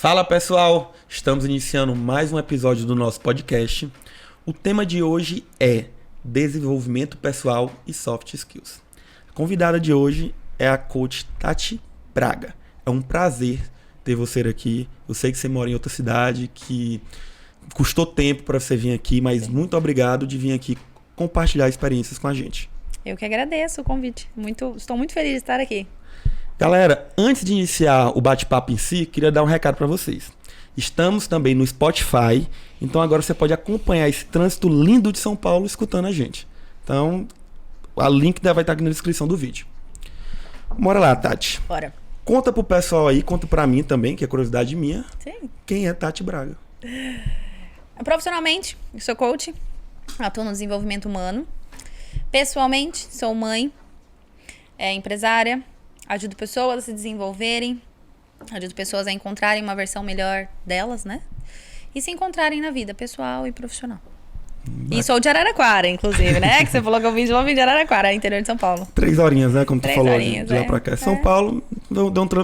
Fala pessoal, estamos iniciando mais um episódio do nosso podcast. O tema de hoje é desenvolvimento pessoal e soft skills. A convidada de hoje é a coach Tati Braga. É um prazer ter você aqui. Eu sei que você mora em outra cidade, que custou tempo para você vir aqui, mas muito obrigado de vir aqui compartilhar experiências com a gente. Eu que agradeço o convite. Estou muito feliz de estar aqui. Galera, antes de iniciar o bate-papo em si, queria dar um recado para vocês. Estamos também no Spotify, então agora você pode acompanhar esse trânsito lindo de São Paulo escutando a gente. Então, o link vai estar aqui na descrição do vídeo. Bora lá, Tati. Bora. Conta pro pessoal aí, conta pra mim também, que é curiosidade minha. Sim. Quem é Tati Braga? Profissionalmente, eu sou coach, atuo no desenvolvimento humano. Pessoalmente, sou mãe, empresária, ajudo pessoas a se desenvolverem, ajudo pessoas a encontrarem uma versão melhor delas, né? E se encontrarem na vida pessoal e profissional. E sou de Araraquara, inclusive, né? Que você falou que eu vim de Araraquara, interior de São Paulo. 3 horinhas, né? Como tu 3 falou, horinhas, de lá pra cá. São Paulo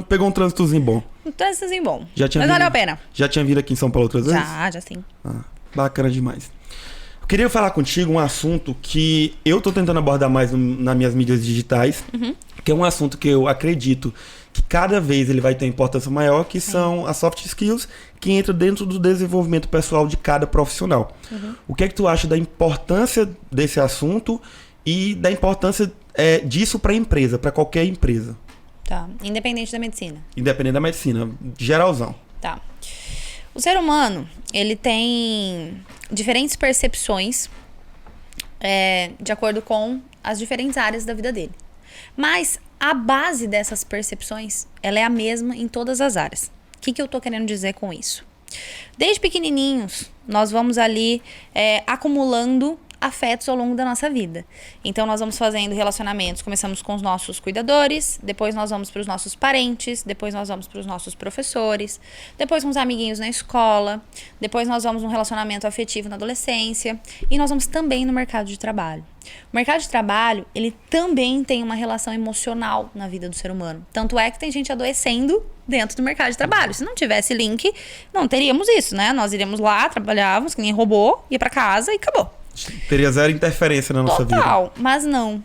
pegou um trânsitozinho bom. Um trânsitozinho bom. Mas valeu a pena. Já tinha vindo aqui em São Paulo outras vezes? Já sim. Bacana demais. Eu queria falar contigo um assunto que eu tô tentando abordar mais nas minhas mídias digitais, que é um assunto que eu acredito que cada vez ele vai ter importância maior, que são as soft skills, que entra dentro do desenvolvimento pessoal de cada profissional. O que é que tu acha da importância desse assunto e da importância disso para a empresa, para qualquer empresa? Tá. Independente da medicina. Independente da medicina, geralzão. Tá. O ser humano, ele tem diferentes percepções de acordo com as diferentes áreas da vida dele. Mas a base dessas percepções, ela é a mesma em todas as áreas. O que eu tô querendo dizer com isso? Desde pequenininhos, nós vamos ali acumulando afetos ao longo da nossa vida. Então, nós vamos fazendo relacionamentos. Começamos com os nossos cuidadores, depois nós vamos para os nossos parentes, depois nós vamos para os nossos professores, depois com os amiguinhos na escola, depois nós vamos num relacionamento afetivo na adolescência e nós vamos também no mercado de trabalho. O mercado de trabalho, ele também tem uma relação emocional na vida do ser humano. Tanto é que tem gente adoecendo dentro do mercado de trabalho. Se não tivesse link, não teríamos isso, né? Nós iríamos lá, trabalhávamos, que nem robô, ia para casa e acabou. Teria zero interferência na nossa vida. Total, mas não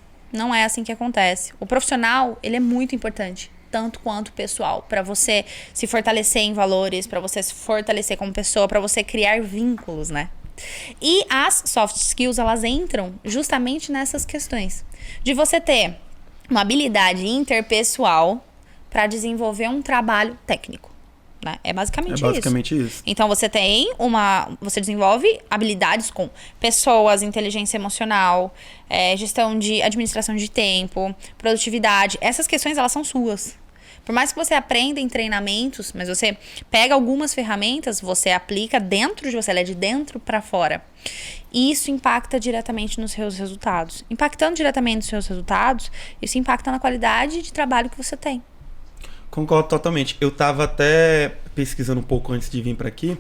é assim que acontece. O profissional, ele é muito importante, tanto quanto o pessoal, para você se fortalecer em valores, para você se fortalecer como pessoa, para você criar vínculos, né? E as soft skills, elas entram justamente nessas questões. De você ter uma habilidade interpessoal para desenvolver um trabalho técnico. Né? É basicamente isso. Então você desenvolve habilidades com pessoas, inteligência emocional, gestão de administração de tempo, produtividade. Essas questões, elas são suas. Por mais que você aprenda em treinamentos, mas você pega algumas ferramentas, você aplica dentro de você, ela é de dentro para fora. E isso impacta diretamente nos seus resultados. Impactando diretamente nos seus resultados, isso impacta na qualidade de trabalho que você tem. Concordo totalmente. Eu estava até pesquisando um pouco antes de vir para aqui.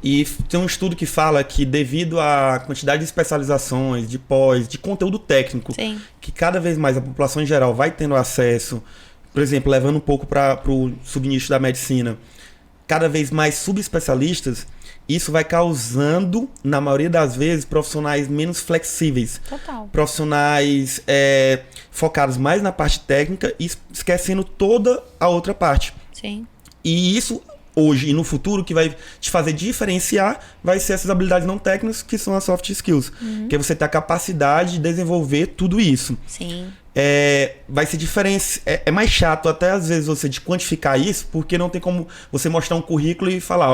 E tem um estudo que fala que devido à quantidade de especializações, de pós, de conteúdo técnico, Sim. que cada vez mais a população em geral vai tendo acesso, por exemplo, levando um pouco para o subnicho da medicina, cada vez mais subespecialistas, isso vai causando, na maioria das vezes, profissionais menos flexíveis. Total. Profissionais focados mais na parte técnica e esquecendo toda a outra parte. Sim. E isso, hoje e no futuro, que vai te fazer diferenciar, vai ser essas habilidades não técnicas, que são as soft skills. Que é você ter a capacidade de desenvolver tudo isso. Sim. Vai ser diferente. É mais chato até às vezes você de quantificar isso, porque não tem como você mostrar um currículo e falar,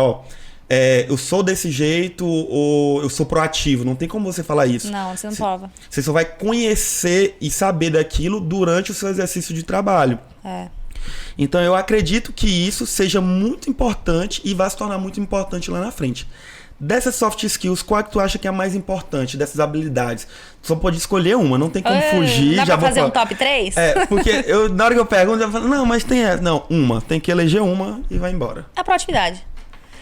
eu sou desse jeito ou eu sou proativo. Não tem como você falar isso. Não, você não prova. Você só vai conhecer e saber daquilo durante o seu exercício de trabalho. Então eu acredito que isso seja muito importante e vai se tornar muito importante lá na frente. Dessas soft skills, qual é que tu acha que é a mais importante dessas habilidades? Tu só pode escolher uma, não tem como fugir. Dá pra fazer um top 3? Porque na hora que eu pergunto, eu falo, não, mas tem essa. Não, uma. Tem que eleger uma e vai embora. A proatividade.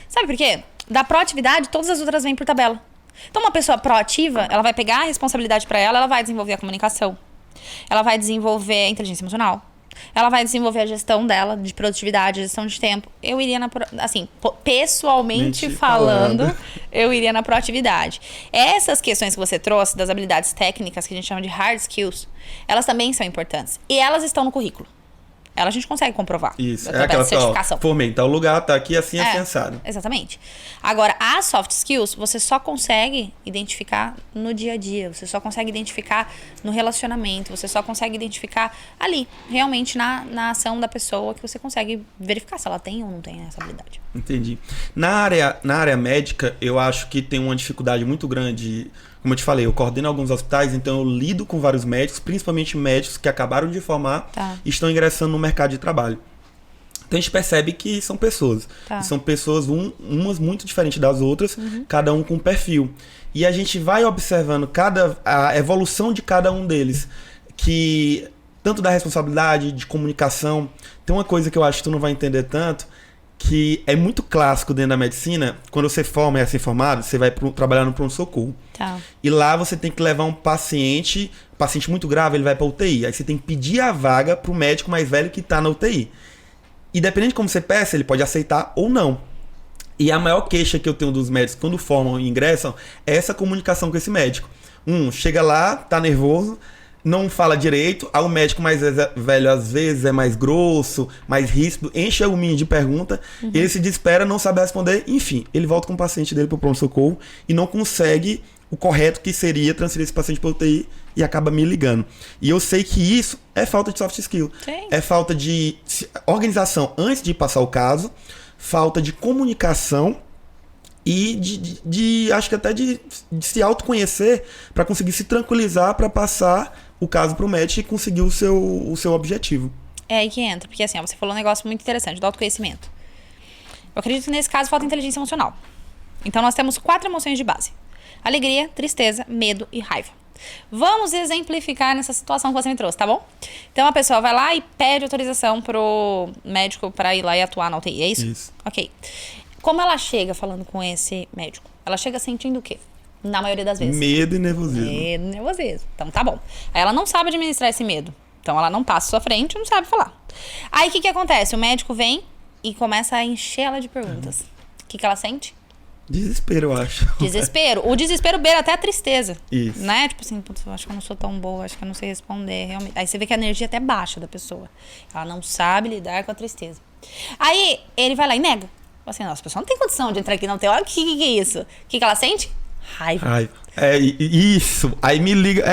Sabe por quê? Da proatividade, todas as outras vêm por tabela. Então, uma pessoa proativa, ela vai pegar a responsabilidade pra ela, ela vai desenvolver a comunicação. Ela vai desenvolver a inteligência emocional. Ela vai desenvolver a gestão dela, de produtividade, gestão de tempo. Eu iria assim, pessoalmente falando, eu iria na proatividade. Essas questões que você trouxe, das habilidades técnicas, que a gente chama de hard skills, elas também são importantes. E elas estão no currículo. A gente consegue comprovar. Isso, é aquela certificação. Formei em tal lugar, tá aqui assim, assim, assado. Exatamente. Agora, as soft skills, você só consegue identificar no dia a dia. Você só consegue identificar no relacionamento. Você só consegue identificar ali, realmente na ação da pessoa, que você consegue verificar se ela tem ou não tem essa habilidade. Entendi. Na área médica, eu acho que tem uma dificuldade muito grande. Como eu te falei, eu coordeno alguns hospitais, então eu lido com vários médicos, principalmente médicos que acabaram de formar e estão ingressando no mercado de trabalho. Então a gente percebe que são pessoas. E são pessoas umas muito diferentes das outras, cada um com um perfil. E a gente vai observando a evolução de cada um deles, que tanto da responsabilidade, de comunicação. Tem uma coisa que eu acho que tu não vai entender tanto, que é muito clássico dentro da medicina. Quando você forma e é formado, você vai trabalhar no pronto-socorro. E lá você tem que levar um paciente muito grave, ele vai para UTI. Aí você tem que pedir a vaga para o médico mais velho que está na UTI. E dependendo de como você peça, ele pode aceitar ou não. E a maior queixa que eu tenho dos médicos quando formam e ingressam é essa comunicação com esse médico. Chega lá, tá nervoso, não fala direito, aí o médico mais velho às vezes é mais grosso, mais ríspido, enche o menino de pergunta, ele se desespera, não sabe responder, enfim, ele volta com o paciente dele pro pronto-socorro e não consegue o correto que seria transferir esse paciente para UTI e acaba me ligando. E eu sei que isso é falta de soft skill. Sim. É falta de organização antes de passar o caso, falta de comunicação e acho que até de se autoconhecer para conseguir se tranquilizar para passar o caso para o médico e conseguir o seu objetivo. É aí que entra, porque assim, você falou um negócio muito interessante, do autoconhecimento. Eu acredito que nesse caso falta inteligência emocional. Então nós temos 4 emoções de base: alegria, tristeza, medo e raiva. Vamos exemplificar nessa situação que você me trouxe, tá bom? Então a pessoa vai lá e pede autorização pro médico para ir lá e atuar na UTI, é isso? Isso. Ok. Como ela chega falando com esse médico? Ela chega sentindo o quê? Na maioria das vezes. Medo e nervosismo. Medo e nervosismo. Então tá bom. Aí ela não sabe administrar esse medo. Então ela não passa à sua frente e não sabe falar. Aí o que acontece? O médico vem e começa a encher ela de perguntas. O que ela sente? Desespero, eu acho. Desespero. O desespero beira até a tristeza. Isso. Né? Tipo assim, putz, eu acho que eu não sou tão boa, acho que eu não sei responder. Realmente. Aí você vê que a energia até baixa da pessoa. Ela não sabe lidar com a tristeza. Aí ele vai lá e nega. Assim, nossa, a pessoa não tem condição de entrar aqui, não tem. Olha o que é isso? O que ela sente? Raiva. É isso. Aí me liga.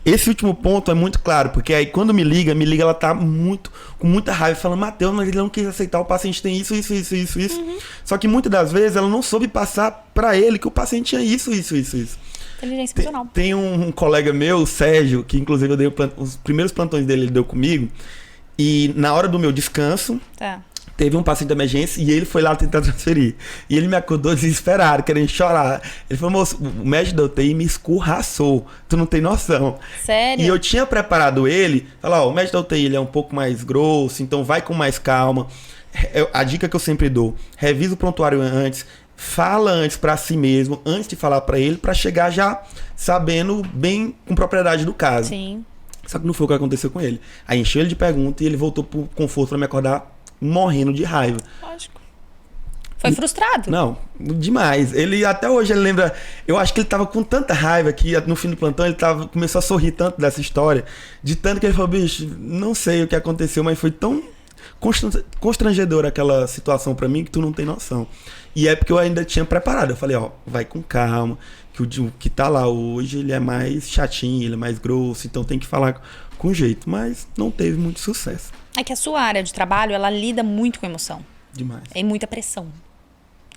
Esse último ponto é muito claro, porque aí quando me liga, ela tá com muita raiva, falando: Matheus, mas ele não quis aceitar, o paciente tem isso. Só que muitas das vezes ela não soube passar pra ele que o paciente tinha isso. Inteligência emocional. Tem um colega meu, o Sérgio, que inclusive eu dei os primeiros plantões dele, ele deu comigo, e na hora do meu descanso. Teve um paciente de emergência e ele foi lá tentar transferir. E ele me acordou desesperado, querendo chorar. Ele falou: moço, o médico da UTI me escorraçou. Tu não tem noção. Sério? E eu tinha preparado ele. Falar: o médico da UTI ele é um pouco mais grosso, então vai com mais calma. A dica que eu sempre dou: revisa o prontuário antes. Fala antes pra si mesmo, antes de falar pra ele, pra chegar já sabendo bem com propriedade do caso. Sim. Só que não foi o que aconteceu com ele. Aí encheu ele de perguntas e ele voltou pro conforto pra me acordar morrendo de raiva. Lógico. Foi frustrado? Não, demais. Ele até hoje ele lembra. Eu acho que ele tava com tanta raiva que no fim do plantão ele começou a sorrir tanto dessa história, de tanto que ele falou: bicho, não sei o que aconteceu, mas foi tão constrangedora aquela situação pra mim que tu não tem noção. E é porque eu ainda tinha preparado. Eu falei: vai com calma, que o que tá lá hoje ele é mais chatinho, ele é mais grosso, então tem que falar com jeito. Mas não teve muito sucesso. É que a sua área de trabalho, ela lida muito com emoção. Demais. É muita pressão.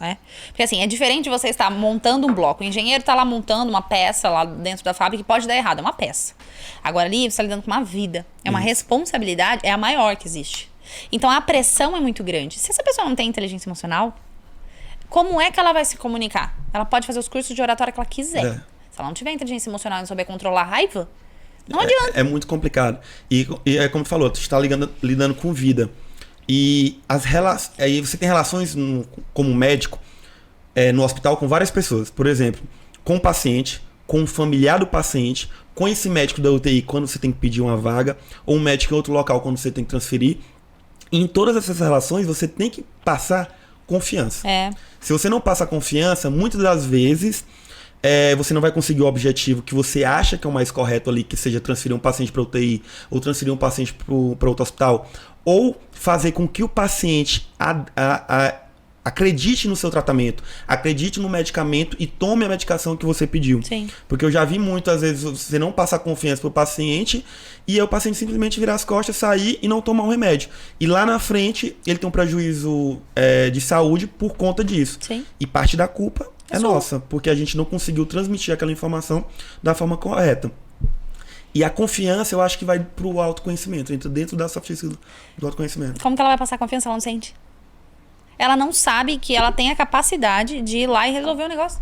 Né? Porque assim, é diferente de você estar montando um bloco. O engenheiro está lá montando uma peça lá dentro da fábrica que pode dar errado. É uma peça. Agora ali, você está lidando com uma vida. É uma responsabilidade, é a maior que existe. Então a pressão é muito grande. Se essa pessoa não tem inteligência emocional, como é que ela vai se comunicar? Ela pode fazer os cursos de oratória que ela quiser. Se ela não tiver inteligência emocional e não souber controlar a raiva, não adianta. É muito complicado. E é como tu falou, tu está lidando com vida. E aí você tem relações como médico no hospital com várias pessoas. Por exemplo, com o paciente, com um familiar do paciente, com esse médico da UTI quando você tem que pedir uma vaga, ou um médico em outro local quando você tem que transferir. E em todas essas relações você tem que passar confiança. Se você não passa confiança, muitas das vezes você não vai conseguir o objetivo que você acha que é o mais correto ali, que seja transferir um paciente para UTI ou transferir um paciente para outro hospital, ou fazer com que o paciente acredite no seu tratamento, acredite no medicamento e tome a medicação que você pediu. Sim. Porque eu já vi muitas vezes você não passar confiança pro paciente e o paciente simplesmente virar as costas, sair e não tomar um remédio. E lá na frente ele tem um prejuízo de saúde por conta disso. Sim. E parte da culpa é nossa, porque a gente não conseguiu transmitir aquela informação da forma correta. E a confiança eu acho que vai pro autoconhecimento, entra dentro da soft skills do autoconhecimento. Como que ela vai passar confiança se ela não sente? Ela não sabe que ela tem a capacidade de ir lá e resolver o negócio.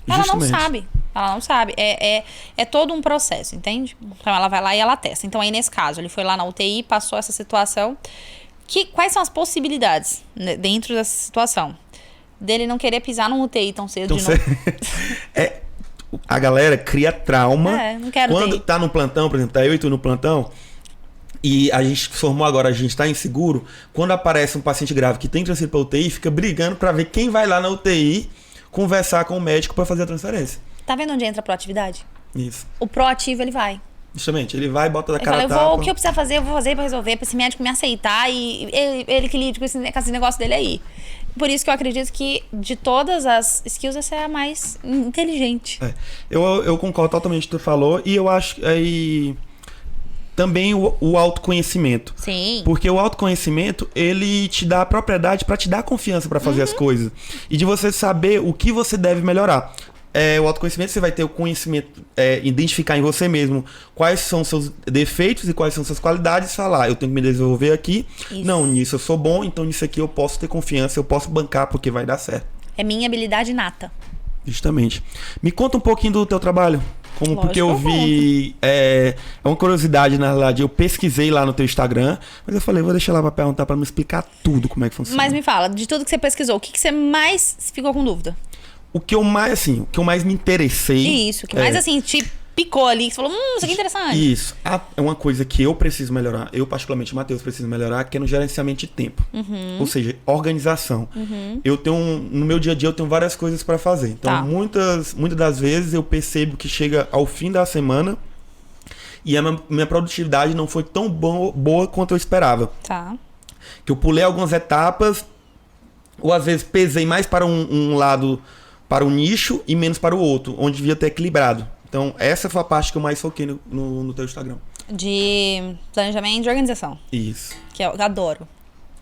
Ela Justamente. não sabe. Ela não sabe. É todo um processo, entende? Então ela vai lá e ela testa. Então aí nesse caso, ele foi lá na UTI, passou essa situação. Quais são as possibilidades, né, dentro dessa situação? Dele não querer pisar no UTI tão cedo de novo. A galera cria trauma. Não quero quando UTI. tá no plantão, por exemplo, tá eu e tu no plantão, e a gente formou agora, a gente tá inseguro. Quando aparece um paciente grave que tem transferido pra UTI, fica brigando pra ver quem vai lá na UTI conversar com o médico pra fazer a transferência. Tá vendo onde entra a proatividade? Isso. O proativo, ele vai. Justamente, ele vai, bota da Ele cara a fala, tapa. o que eu precisar fazer, eu vou fazer pra resolver, pra esse médico me aceitar e ele que lide com esse negócio dele aí. Por isso que eu acredito que de todas as skills, essa é a mais inteligente. Eu concordo totalmente com o que tu falou, e eu acho aí também o autoconhecimento. Sim. Porque o autoconhecimento, ele te dá a propriedade para te dar confiança para fazer as coisas. E de você saber o que você deve melhorar. O autoconhecimento, você vai ter o conhecimento, identificar em você mesmo quais são seus defeitos e quais são suas qualidades, falar, eu tenho que me desenvolver aqui. Isso. Não, nisso eu sou bom, então nisso aqui eu posso ter confiança, eu posso bancar porque vai dar certo. É minha habilidade nata. Justamente. Me conta um pouquinho do teu trabalho. Lógico, Porque eu vi. É uma curiosidade, na verdade. Eu pesquisei lá no teu Instagram, mas eu falei, vou deixar lá pra perguntar pra me explicar tudo como é que funciona. Mas me fala, de tudo que você pesquisou, o que você mais ficou com dúvida? O que eu mais me interessei. Isso, o que mais assim te picou ali, que você falou, isso aqui é interessante. Isso. É uma coisa que eu preciso melhorar. Eu, particularmente, Matheus, preciso melhorar, que é no gerenciamento de tempo. Ou seja, organização. Eu tenho, no meu dia a dia, eu tenho várias coisas para fazer. Então, muitas das vezes, eu percebo que chega ao fim da semana e a minha produtividade não foi tão boa quanto eu esperava. Tá. Que eu pulei algumas etapas, ou às vezes pesei mais para um lado, para um nicho, e menos para o outro, onde devia ter equilibrado. Então, essa foi a parte que eu mais foquei no teu Instagram. De planejamento de organização. Isso. Que eu adoro.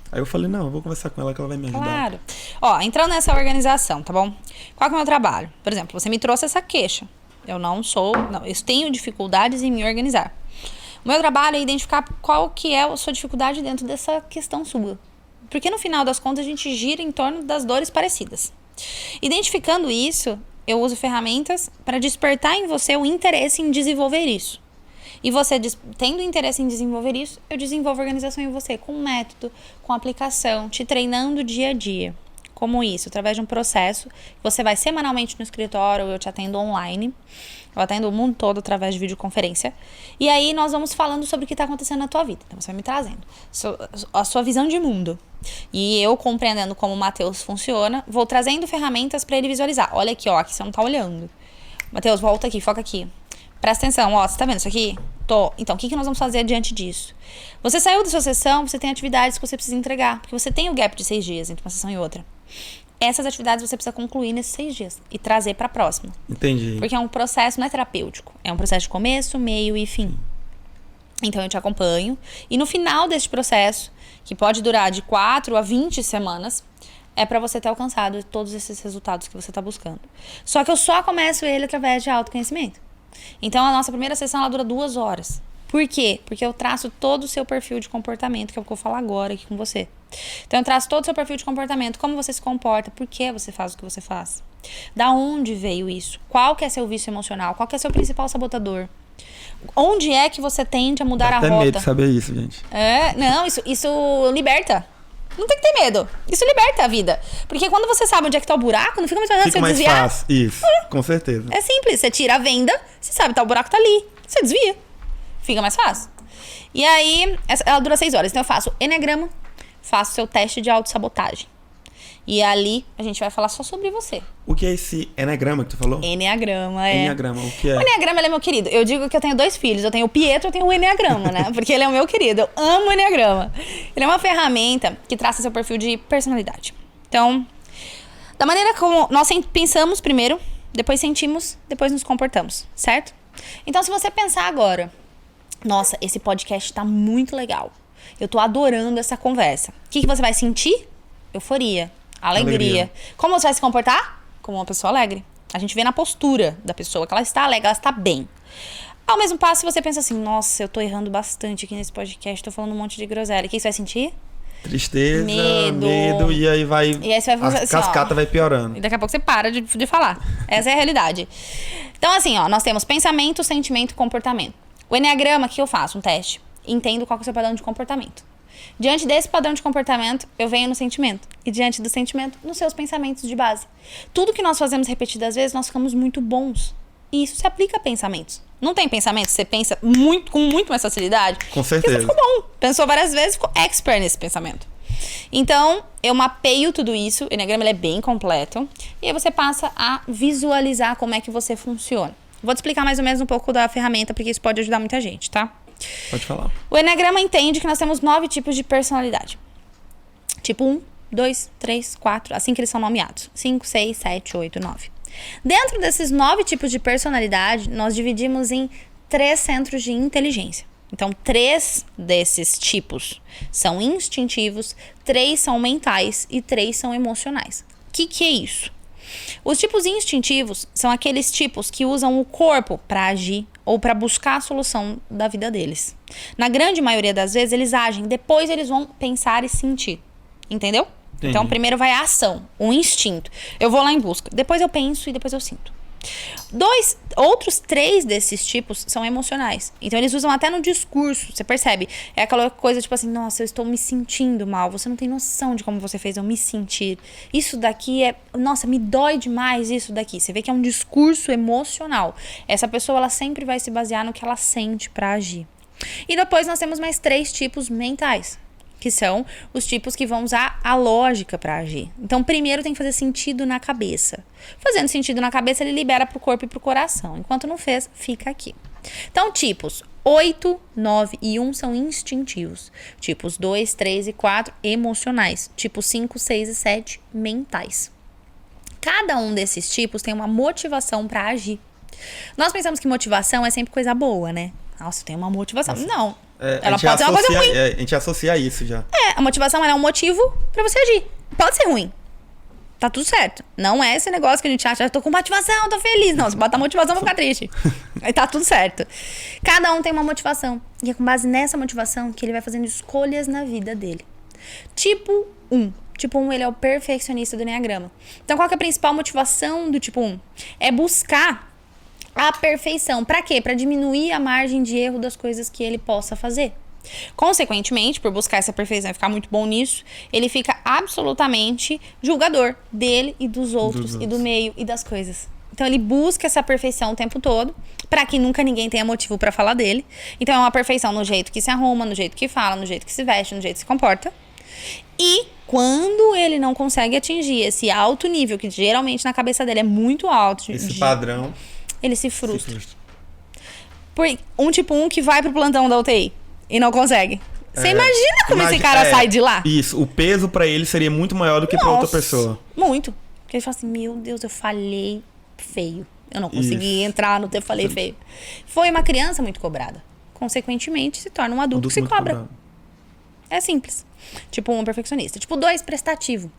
Aí eu falei, não, eu vou conversar com ela que ela vai me ajudar. Claro. Ó, entrando nessa organização, tá bom? Qual que é o meu trabalho? Por exemplo, você me trouxe essa queixa. Eu tenho dificuldades em me organizar. O meu trabalho é identificar qual que é a sua dificuldade dentro dessa questão sua. Porque no final das contas a gente gira em torno das dores parecidas. Identificando isso, eu uso ferramentas para despertar em você o interesse em desenvolver isso. E você, tendo interesse em desenvolver isso, eu desenvolvo organização em você com método, com aplicação, te treinando dia a dia. Como isso? Através de um processo. Você vai semanalmente no escritório, eu te atendo online. Eu atendo o mundo todo através de videoconferência. E aí nós vamos falando sobre o que está acontecendo na tua vida. Então você vai me trazendo a sua visão de mundo. E eu, compreendendo como o Matheus funciona, vou trazendo ferramentas para ele visualizar. Olha aqui, ó, aqui você não tá olhando. Matheus, volta aqui, foca aqui. Presta atenção, ó, você tá vendo isso aqui? Tô. Então, o que nós vamos fazer diante disso? Você saiu da sua sessão, você tem atividades que você precisa entregar. Porque você tem o gap de 6 dias entre uma sessão e outra. Essas atividades você precisa concluir nesses 6 dias e trazer para a próxima. Entendi. Porque é um processo, não é terapêutico. É um processo de começo, meio e fim. Então eu te acompanho. E no final deste processo, que pode durar de 4 a 20 semanas, é para você ter alcançado todos esses resultados que você está buscando. Só que eu só começo ele através de autoconhecimento. Então a nossa primeira sessão ela dura 2 horas. Por quê? Porque eu traço todo o seu perfil de comportamento, que é o que eu vou falar agora aqui com você. Então eu traço todo o seu perfil de comportamento, como você se comporta, por que você faz o que você faz. Da onde veio isso? Qual que é seu vício emocional? Qual que é seu principal sabotador? Onde é que você tende a mudar a rota? Até medo de saber isso, gente. Não, isso liberta. Não tem que ter medo. Isso liberta a vida. Porque quando você sabe onde é que tá o buraco, não fica muito mais fácil você desviar. Fácil. Isso, com certeza. É simples. Você tira a venda, você sabe que o buraco tá ali. Você desvia. Fica mais fácil. E aí, ela dura 6 horas. Então eu faço enneagrama, faço seu teste de autossabotagem. E ali a gente vai falar só sobre você. O que é esse enneagrama que tu falou? Enneagrama, Enneagrama, o que é? O enneagrama, ele é meu querido. Eu digo que eu tenho 2 filhos. Eu tenho o Pietro e eu tenho o enneagrama, né? Porque ele é o meu querido. Eu amo o enneagrama. Ele é uma ferramenta que traça seu perfil de personalidade. Então, da maneira como nós pensamos primeiro, depois sentimos, depois nos comportamos, certo? Então, se você pensar agora, nossa, esse podcast tá muito legal. Eu tô adorando essa conversa. O que você vai sentir? Euforia. Alegria. Como você vai se comportar? Como uma pessoa alegre. A gente vê na postura da pessoa que ela está alegre, ela está bem. Ao mesmo passo, se você pensa assim, nossa, eu tô errando bastante aqui nesse podcast, tô falando um monte de groselha. O que você vai sentir? Tristeza, medo, e aí vai. E aí você vai a cascata vai piorando. E daqui a pouco você para de falar. Essa é a realidade. Então, assim, ó, nós temos pensamento, sentimento e comportamento. O enneagrama, o que eu faço? Um teste. Entendo qual que é o seu padrão de comportamento. Diante desse padrão de comportamento, eu venho no sentimento. E diante do sentimento, nos seus pensamentos de base. Tudo que nós fazemos repetidas vezes, nós ficamos muito bons. E isso se aplica a pensamentos. Não tem pensamento? Você pensa com muito mais facilidade? Com certeza. Porque você ficou bom. Pensou várias vezes, ficou expert nesse pensamento. Então, eu mapeio tudo isso. O enneagrama ele é bem completo. E aí você passa a visualizar como é que você funciona. Vou te explicar mais ou menos um pouco da ferramenta, porque isso pode ajudar muita gente, tá? Pode falar. O enneagrama entende que nós temos 9 tipos de personalidade. Tipo 1, 2, 3, 4, assim que eles são nomeados. 5, 6, 7, 8, 9. Dentro desses 9 tipos de personalidade, nós dividimos em 3 centros de inteligência. Então, 3 desses tipos são instintivos, 3 são mentais e 3 são emocionais. O que é isso? Os tipos instintivos são aqueles tipos que usam o corpo para agir ou para buscar a solução da vida deles. Na grande maioria das vezes, eles agem, depois eles vão pensar e sentir. Entendeu? Entendi. Então, primeiro vai a ação, o instinto. Eu vou lá em busca, depois eu penso e depois eu sinto. Outros 3 desses tipos são emocionais. Então, eles usam até no discurso, você percebe? É aquela coisa tipo assim, nossa, eu estou me sentindo mal. Você não tem noção de como você fez eu me sentir. Isso daqui nossa, me dói demais isso daqui. Você vê que é um discurso emocional. Essa pessoa, ela sempre vai se basear no que ela sente para agir. E depois nós temos mais 3 tipos mentais, que são os tipos que vão usar a lógica para agir. Então, primeiro tem que fazer sentido na cabeça. Fazendo sentido na cabeça, ele libera pro corpo e pro coração. Enquanto não fez, fica aqui. Então, tipos 8, 9 e 1 são instintivos. Tipos 2, 3 e 4, emocionais. Tipos 5, 6 e 7, mentais. Cada um desses tipos tem uma motivação para agir. Nós pensamos que motivação é sempre coisa boa, né? Nossa, tem uma motivação. Nossa. Não. Ela pode ser uma coisa ruim. A gente associa isso já. A motivação é um motivo pra você agir. Pode ser ruim. Tá tudo certo. Não é esse negócio que a gente acha, tô com motivação, tô feliz. Não, você bota a motivação pra ficar triste. Aí tá tudo certo. Cada um tem uma motivação. E é com base nessa motivação que ele vai fazendo escolhas na vida dele. Tipo 1. Tipo 1, ele é o perfeccionista do enneagrama. Então, qual que é a principal motivação do tipo 1? É buscar a perfeição. Pra quê? Pra diminuir a margem de erro das coisas que ele possa fazer. Consequentemente, por buscar essa perfeição e ficar muito bom nisso, ele fica absolutamente julgador dele e dos outros, e do meio e das coisas. Então ele busca essa perfeição o tempo todo, pra que nunca ninguém tenha motivo pra falar dele. Então é uma perfeição no jeito que se arruma, no jeito que fala, no jeito que se veste, no jeito que se comporta. E quando ele não consegue atingir esse alto nível, que geralmente na cabeça dele é muito alto, esse padrão, ele se frustra. Por um tipo 1 que vai pro plantão da UTI e não consegue. Você imagina como esse cara sai de lá? Isso, o peso pra ele seria muito maior do que pra outra pessoa. Muito. Porque ele fala assim, meu Deus, eu falhei feio. Eu não consegui entrar no teu falei feio. Foi uma criança muito cobrada. Consequentemente, se torna um adulto que se cobra. Cobrado. É simples. Tipo 1, perfeccionista. Tipo 2, prestativo.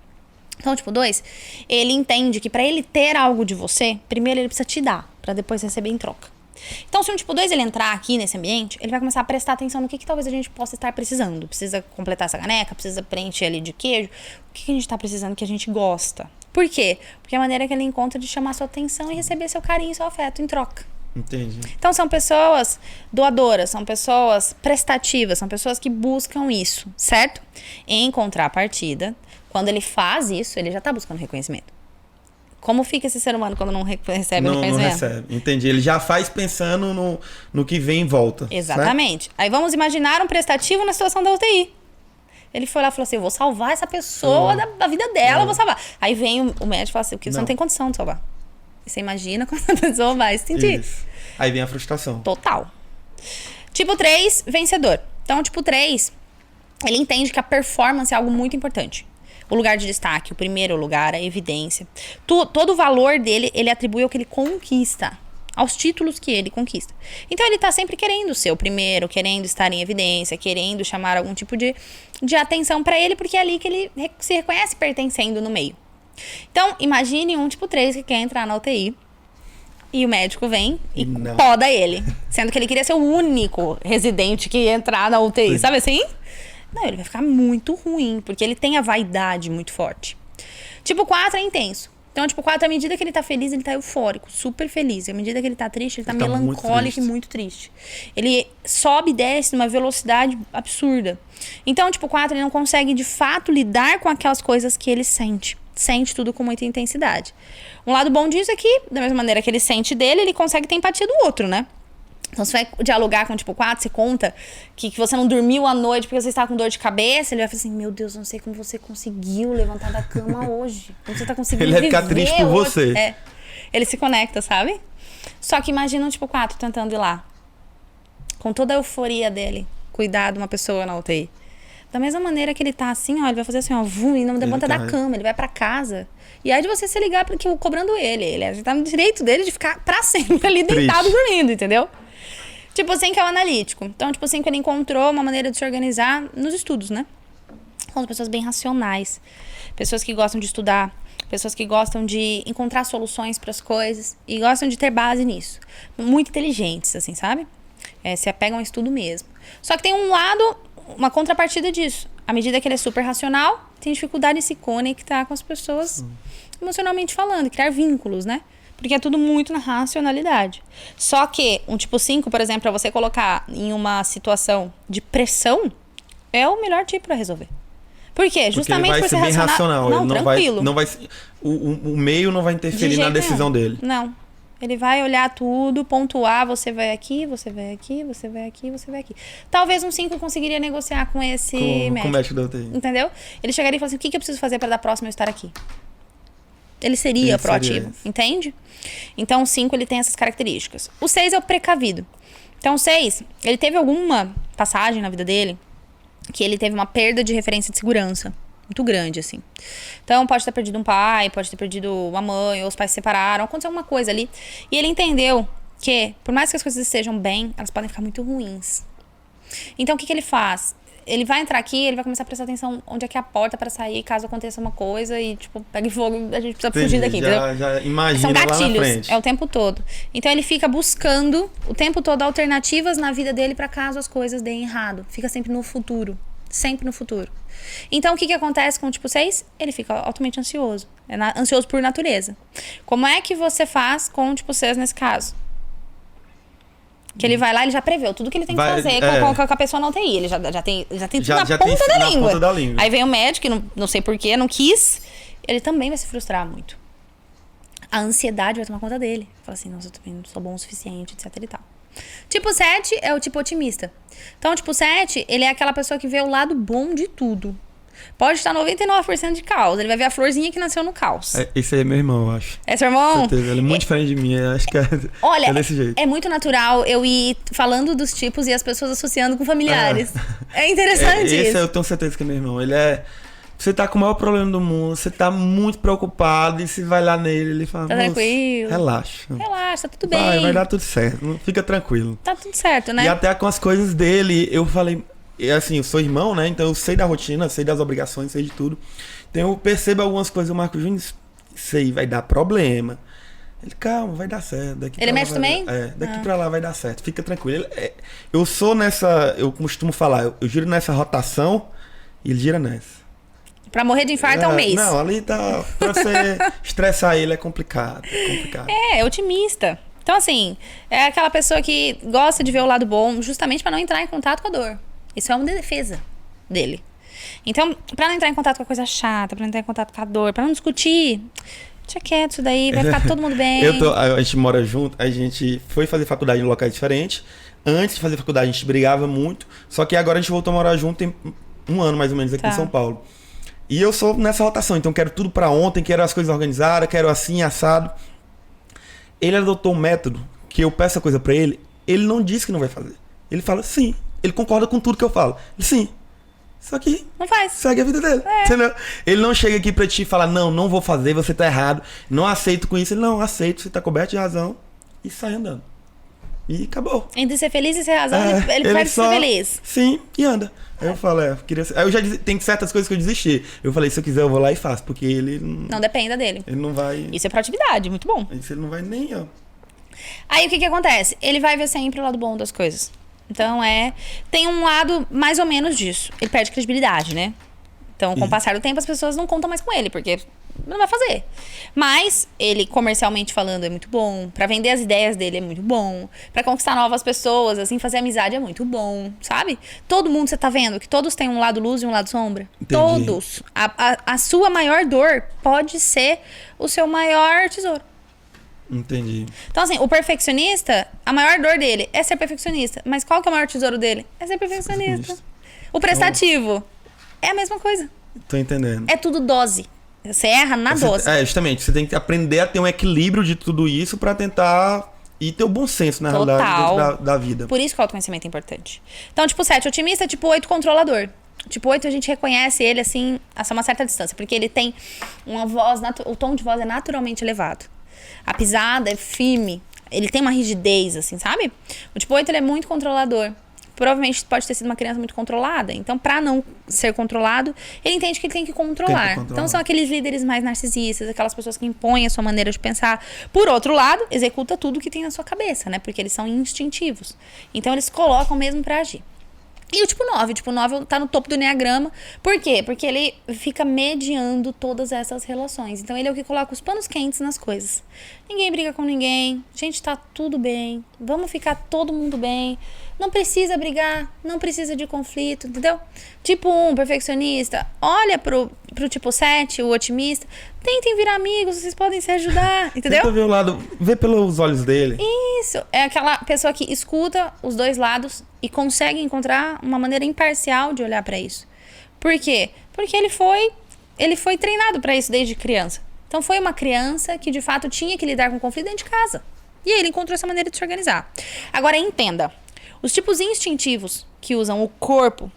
Então, tipo 2, ele entende que pra ele ter algo de você, primeiro ele precisa te dar, pra depois receber em troca. Então, se um tipo 2 ele entrar aqui nesse ambiente, ele vai começar a prestar atenção no que talvez a gente possa estar precisando. Precisa completar essa caneca, precisa preencher ali de queijo. O que a gente tá precisando que a gente gosta? Por quê? Porque é a maneira que ele encontra de chamar sua atenção e receber seu carinho e seu afeto em troca. Entendi. Então são pessoas doadoras, são pessoas prestativas, são pessoas que buscam isso, certo? Em contrapartida, quando ele faz isso, ele já tá buscando reconhecimento. Como fica esse ser humano quando não recebe reconhecimento? Não recebe, entendi. Ele já faz pensando no que vem em volta. Exatamente. Certo? Aí vamos imaginar um prestativo na situação da UTI. Ele foi lá e falou assim, eu vou salvar essa pessoa da vida dela, eu vou salvar. Aí vem o médico e fala assim, o que você não tem condição de salvar. E você imagina quando a pessoa vai se sentir. Isso. Aí vem a frustração. Total. Tipo 3, vencedor. Então, tipo 3, ele entende que a performance é algo muito importante. O lugar de destaque, o primeiro lugar, a evidência. Todo o valor dele, ele atribui ao que ele conquista. Aos títulos que ele conquista. Então, ele tá sempre querendo ser o primeiro, querendo estar em evidência, querendo chamar algum tipo de atenção pra ele, porque é ali que ele se reconhece pertencendo no meio. Então, imagine um tipo 3 que quer entrar na UTI e o médico vem e poda ele. Sendo que ele queria ser o único residente que ia entrar na UTI. Sim. Sabe assim? Não, ele vai ficar muito ruim, porque ele tem a vaidade muito forte. Tipo 4 é intenso. Então, tipo 4, à medida que ele tá feliz, ele tá eufórico, super feliz. À medida que ele tá triste, ele tá melancólico e muito triste. Ele sobe e desce numa velocidade absurda. Então, tipo 4, ele não consegue, de fato, lidar com aquelas coisas que ele sente. Sente tudo com muita intensidade. Um lado bom disso é que, da mesma maneira que ele sente dele, ele consegue ter empatia do outro, né? Então, você vai dialogar com, tipo, 4, você conta que você não dormiu à noite porque você está com dor de cabeça, ele vai falar assim, meu Deus, não sei como você conseguiu levantar da cama hoje. Como você tá conseguindo ele vai ficar triste por você. É. Ele se conecta, sabe? Só que imagina um tipo 4 tentando ir lá. Com toda a euforia dele, cuidar de uma pessoa na UTI. Da mesma maneira que ele tá assim, ó, ele vai fazer assim, ó, e não levanta da cama, ele vai pra casa. E aí de você se ligar porque cobrando ele tá no direito dele de ficar pra sempre ali deitado dormindo, entendeu? Tipo 5 é o analítico. Então, tipo 5 ele encontrou uma maneira de se organizar nos estudos, né? São pessoas bem racionais. Pessoas que gostam de estudar. Pessoas que gostam de encontrar soluções para as coisas. E gostam de ter base nisso. Muito inteligentes, assim, sabe? Se apegam ao estudo mesmo. Só que tem um lado, uma contrapartida disso. À medida que ele é super racional, tem dificuldade em se conectar com as pessoas emocionalmente falando. Criar vínculos, né? Porque é tudo muito na racionalidade. Só que um tipo 5, por exemplo, para você colocar em uma situação de pressão, é o melhor tipo para resolver. Por quê? Justamente ele vai por ser bem racional. Não, ele tranquilo. Não vai, o meio não vai interferir na decisão dele. Não. Ele vai olhar tudo, pontuar, você vai aqui, você vai aqui, você vai aqui, você vai aqui. Talvez um 5 conseguiria negociar com esse médico. Com o médico da UTI. Entendeu? Ele chegaria e falaria assim, o que eu preciso fazer para da próxima eu estar aqui? Ele seria proativo, entende? Então, o 5, ele tem essas características. O 6 é o precavido. Então, o 6, ele teve alguma passagem na vida dele que ele teve uma perda de referência de segurança muito grande, assim. Então, pode ter perdido um pai, pode ter perdido uma mãe, ou os pais se separaram, aconteceu alguma coisa ali. E ele entendeu que, por mais que as coisas estejam bem, elas podem ficar muito ruins. Então, o que ele faz? Ele vai entrar aqui, ele vai começar a prestar atenção onde é que é a porta para sair, caso aconteça uma coisa e, tipo, pegue fogo, a gente precisa fugir daqui, entendeu? Já imagina. São gatilhos, lá na frente. é o tempo todo. Então ele fica buscando o tempo todo alternativas na vida dele para caso as coisas deem errado. Fica sempre no futuro. Sempre no futuro. Então o que acontece com o tipo 6? Ele fica altamente ansioso. Ansioso por natureza. Como é que você faz com o tipo 6 nesse caso? Que ele vai lá, ele já preveu tudo que ele tem que fazer com a pessoa na UTI. Ele já tem tudo na ponta da língua. Aí vem o médico, que não sei porquê, não quis. Ele também vai se frustrar muito. A ansiedade vai tomar conta dele. Fala assim, nossa, eu também não sou bom o suficiente, etc e tal. Tipo 7 é o tipo otimista. Então, tipo 7, ele é aquela pessoa que vê o lado bom de tudo. Pode estar 99% de caos. Ele vai ver a florzinha que nasceu no caos. Esse aí é meu irmão, eu acho. É seu irmão? Com certeza. Ele é muito diferente de mim. Eu acho que é desse jeito. É muito natural eu ir falando dos tipos e as pessoas associando com familiares. É interessante isso. Esse eu tenho certeza que é meu irmão. Ele é... Você tá com o maior problema do mundo, você tá muito preocupado e você vai lá nele, ele fala, tá tranquilo. Relaxa, tá tudo bem. Vai dar tudo certo, fica tranquilo. Tá tudo certo, né? E até com as coisas dele, eu falei, assim, eu sou irmão, né? Então eu sei da rotina, sei das obrigações, sei de tudo. Então eu percebo algumas coisas do Marco Júnior, sei, vai dar problema. Ele, calma, vai dar certo. Ele mexe também? Daqui pra lá vai dar certo, fica tranquilo. Eu sou nessa, eu costumo falar, eu giro nessa rotação e ele gira nessa. Pra morrer de infarto é um mês. Não, ali tá. Pra você estressar ele é complicado. É otimista. Então, assim, é aquela pessoa que gosta de ver o lado bom justamente pra não entrar em contato com a dor. Isso é uma defesa dele. Então, pra não entrar em contato com a coisa chata, pra não entrar em contato com a dor, pra não discutir, deixa quieto isso daí, vai ficar todo mundo bem. A gente mora junto, a gente foi fazer faculdade em locais diferentes. Antes de fazer faculdade, a gente brigava muito. Só que agora a gente voltou a morar junto tem um ano, mais ou menos, aqui em São Paulo. E eu sou nessa rotação, então quero tudo pra ontem, quero as coisas organizadas, quero assim, assado. Ele adotou um método que eu peço a coisa pra ele, ele não diz que não vai fazer. Ele fala sim. Ele concorda com tudo que eu falo. Ele, sim. Só que não faz. Segue a vida dele. Entendeu? Ele não chega aqui pra ti e fala, não vou fazer, você tá errado. Não aceito com isso. Ele, não, aceito, você tá coberto de razão. E sai andando. E acabou. Entre ser feliz e ser razão, ele prefere ser feliz. Sim, e anda. Aí eu falo, queria ser. Aí eu já tem certas coisas que eu desisti. Eu falei, se eu quiser, eu vou lá e faço. Porque ele não dependa dele. Ele não vai. Isso é proatividade, muito bom. Isso ele não vai nem. Aí o que acontece? Ele vai ver sempre o lado bom das coisas. Então tem um lado mais ou menos disso. Ele perde credibilidade, né? Então, com o passar do tempo, as pessoas não contam mais com ele, porque não vai fazer. Mas ele, comercialmente falando, é muito bom. Pra vender as ideias dele é muito bom. Pra conquistar novas pessoas, assim, fazer amizade é muito bom, sabe? Todo mundo, você tá vendo que todos têm um lado luz e um lado sombra? Entendi. Todos. A sua maior dor pode ser o seu maior tesouro. Entendi. Então, assim, o perfeccionista, a maior dor dele é ser perfeccionista. Mas qual que é o maior tesouro dele? É ser perfeccionista. O prestativo é a mesma coisa. Tô entendendo. É tudo dose. Você erra na dose. Justamente. Você tem que aprender a ter um equilíbrio de tudo isso pra tentar... E ter o bom senso, na realidade, da vida. Por isso que o autoconhecimento é importante. Então, tipo 7, otimista, tipo 8, controlador. Tipo 8, a gente reconhece ele, assim, a uma certa distância. Porque ele tem uma voz... O tom de voz é naturalmente elevado. A pisada é firme. Ele tem uma rigidez, assim, sabe? O tipo 8, ele é muito controlador. Provavelmente pode ter sido uma criança muito controlada. Então, pra não ser controlado, ele entende que ele tem que controlar. Então, são aqueles líderes mais narcisistas, aquelas pessoas que impõem a sua maneira de pensar. Por outro lado, executa tudo que tem na sua cabeça, né? Porque eles são instintivos. Então, eles colocam mesmo pra agir. E o tipo 9? O tipo 9 tá no topo do enneagrama. Por quê? Porque ele fica mediando todas essas relações. Então, ele é o que coloca os panos quentes nas coisas. Ninguém briga com ninguém. Gente, tá tudo bem. Vamos ficar todo mundo bem. Não precisa brigar. Não precisa de conflito, entendeu? Tipo 1, perfeccionista. Olha pro tipo 7, o otimista. Tentem virar amigos, vocês podem se ajudar, entendeu? Tenta ver o lado, vê pelos olhos dele. Isso. É aquela pessoa que escuta os dois lados e consegue encontrar uma maneira imparcial de olhar pra isso. Por quê? Porque ele foi treinado pra isso desde criança. Então foi uma criança que de fato tinha que lidar com conflito dentro de casa. E aí ele encontrou essa maneira de se organizar. Agora entenda, os tipos instintivos que usam o corpo,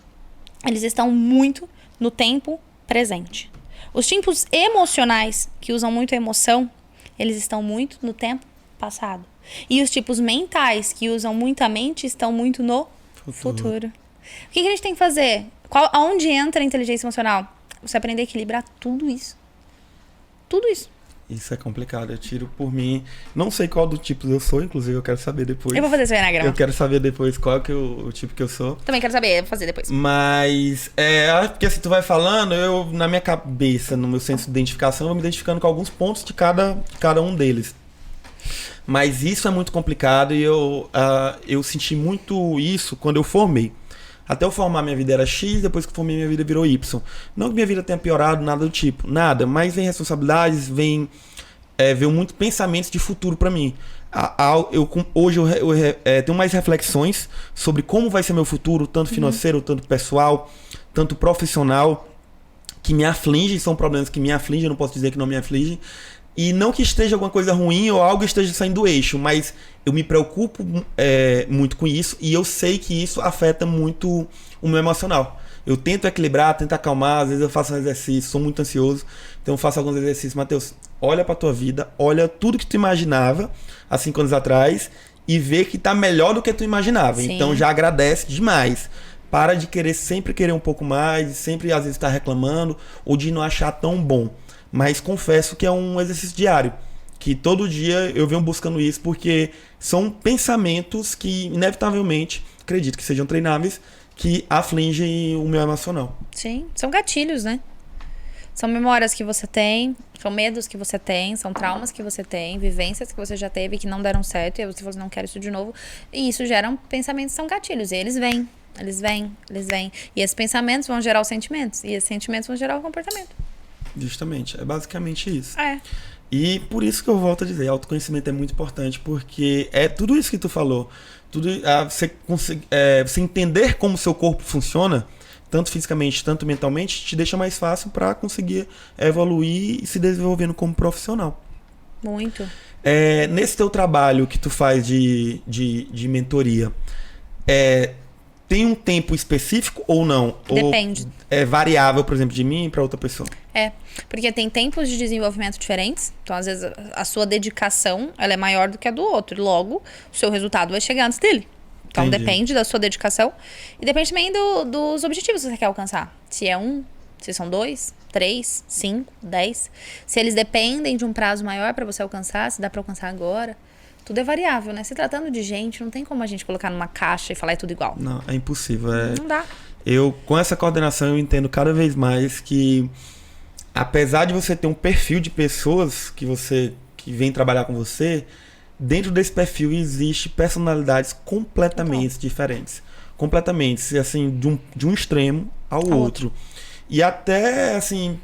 eles estão muito no tempo presente. Os tipos emocionais que usam muito a emoção, eles estão muito no tempo passado. E os tipos mentais que usam muito a mente estão muito no futuro. O que a gente tem que fazer? Aonde entra a inteligência emocional? Você aprender a equilibrar tudo isso. Tudo isso. Isso é complicado, eu tiro por mim. Não sei qual do tipo eu sou, inclusive eu quero saber depois. Eu vou fazer seu enagrama. Eu quero saber depois qual que é o tipo que eu sou. Também quero saber, eu vou fazer depois. Mas, porque assim, tu vai falando, eu, na minha cabeça, no meu senso de identificação, eu vou me identificando com alguns pontos de cada um deles. Mas isso é muito complicado e eu senti muito isso quando eu formei. Até eu formar, minha vida era X, depois que eu formei, minha vida virou Y. Não que minha vida tenha piorado, nada do tipo, nada. Mas vem responsabilidades, vem muito pensamentos de futuro pra mim. Hoje eu tenho mais reflexões sobre como vai ser meu futuro, tanto financeiro, tanto pessoal, tanto profissional, que me afligem, são problemas que me afligem, eu não posso dizer que não me afligem. E não que esteja alguma coisa ruim ou algo esteja saindo do eixo, mas eu me preocupo muito com isso e eu sei que isso afeta muito o meu emocional. Eu tento equilibrar, tento acalmar, às vezes eu faço um exercício, sou muito ansioso, então eu faço alguns exercícios. Matheus, olha pra tua vida, olha tudo que tu imaginava há 5 anos atrás e vê que tá melhor do que tu imaginava. Sim. Então já agradece demais. Para de sempre querer um pouco mais, e sempre às vezes estar reclamando ou de não achar tão bom. Mas confesso que é um exercício diário, que todo dia eu venho buscando isso, porque são pensamentos que, inevitavelmente, acredito que sejam treináveis, que afligem o meu emocional. Sim, são gatilhos, né? São memórias que você tem, são medos que você tem, são traumas que você tem, vivências que você já teve que não deram certo e você falou assim, não quero isso de novo. E isso gera pensamentos, são gatilhos. E eles vêm. E esses pensamentos vão gerar os sentimentos. E esses sentimentos vão gerar o comportamento. Justamente. É basicamente isso. É. E por isso que eu volto a dizer, autoconhecimento é muito importante, porque é tudo isso que tu falou. Você entender como o seu corpo funciona, tanto fisicamente, tanto mentalmente, te deixa mais fácil para conseguir evoluir e se desenvolvendo como profissional. Muito. Nesse teu trabalho que tu faz de mentoria, tem um tempo específico ou não? Depende. Ou é variável, por exemplo, de mim para outra pessoa? Porque tem tempos de desenvolvimento diferentes. Então, às vezes, a sua dedicação ela é maior do que a do outro. Logo, o seu resultado vai chegar antes dele. Então, Entendi. Depende da sua dedicação. E depende também dos objetivos que você quer alcançar. Se é se são 2, 3, 5, 10. Se eles dependem de um prazo maior para você alcançar, se dá para alcançar agora. Tudo é variável, né? Se tratando de gente, não tem como a gente colocar numa caixa e falar é tudo igual. Não, é impossível. Não dá. Com essa coordenação, eu entendo cada vez mais que, apesar de você ter um perfil de pessoas que vem trabalhar com você, dentro desse perfil existe personalidades completamente diferentes. Completamente, assim, de um extremo ao outro. E até, assim,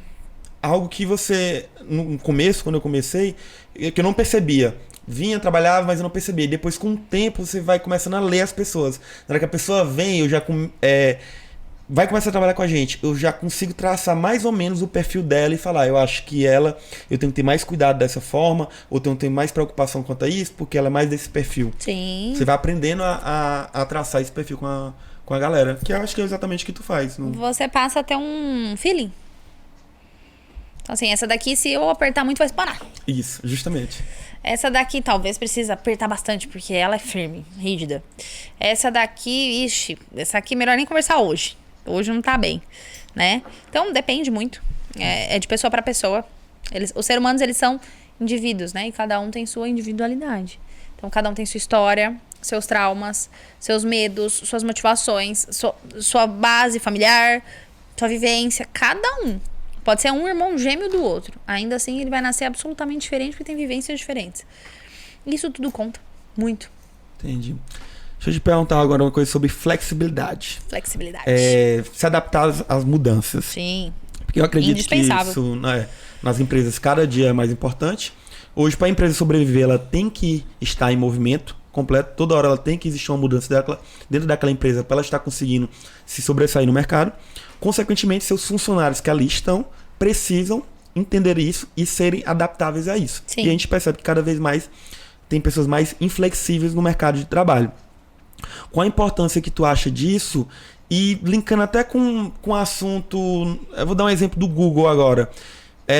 algo que você, no começo, quando eu comecei, que eu não percebia. Vinha, trabalhava, mas eu não percebia. E depois, com o tempo, você vai começando a ler as pessoas. Na hora que a pessoa vem, vai começar a trabalhar com a gente, eu já consigo traçar mais ou menos o perfil dela e falar, eu acho que eu tenho que ter mais cuidado dessa forma, ou tenho que ter mais preocupação quanto a isso, porque ela é mais desse perfil. Sim. Você vai aprendendo a traçar esse perfil com a galera, que eu acho que é exatamente o que tu faz. Você passa a ter um feeling. Então, assim, essa daqui, se eu apertar muito, vai espanar. Isso, justamente. Essa daqui talvez precisa apertar bastante, porque ela é firme, rígida. Essa daqui, essa aqui melhor nem conversar hoje. Hoje não tá bem, né? Então, depende muito. É de pessoa para pessoa. Os seres humanos, eles são indivíduos, né? E cada um tem sua individualidade. Então, cada um tem sua história, seus traumas, seus medos, suas motivações, sua base familiar, sua vivência. Cada um. Pode ser um irmão gêmeo do outro. Ainda assim, ele vai nascer absolutamente diferente porque tem vivências diferentes. Isso tudo conta muito. Entendi. Deixa eu te perguntar agora uma coisa sobre flexibilidade. Flexibilidade. Se adaptar às mudanças. Sim. Porque eu acredito que isso, nas empresas, cada dia é mais importante. Hoje, para a empresa sobreviver, ela tem que estar em movimento completo. Toda hora ela tem que existir uma mudança dentro daquela empresa para ela estar conseguindo se sobressair no mercado. Consequentemente, seus funcionários que ali estão precisam entender isso e serem adaptáveis a isso. Sim. E a gente percebe que cada vez mais tem pessoas mais inflexíveis no mercado de trabalho. Qual a importância que tu acha disso? E linkando até com o assunto... Eu vou dar um exemplo do Google agora.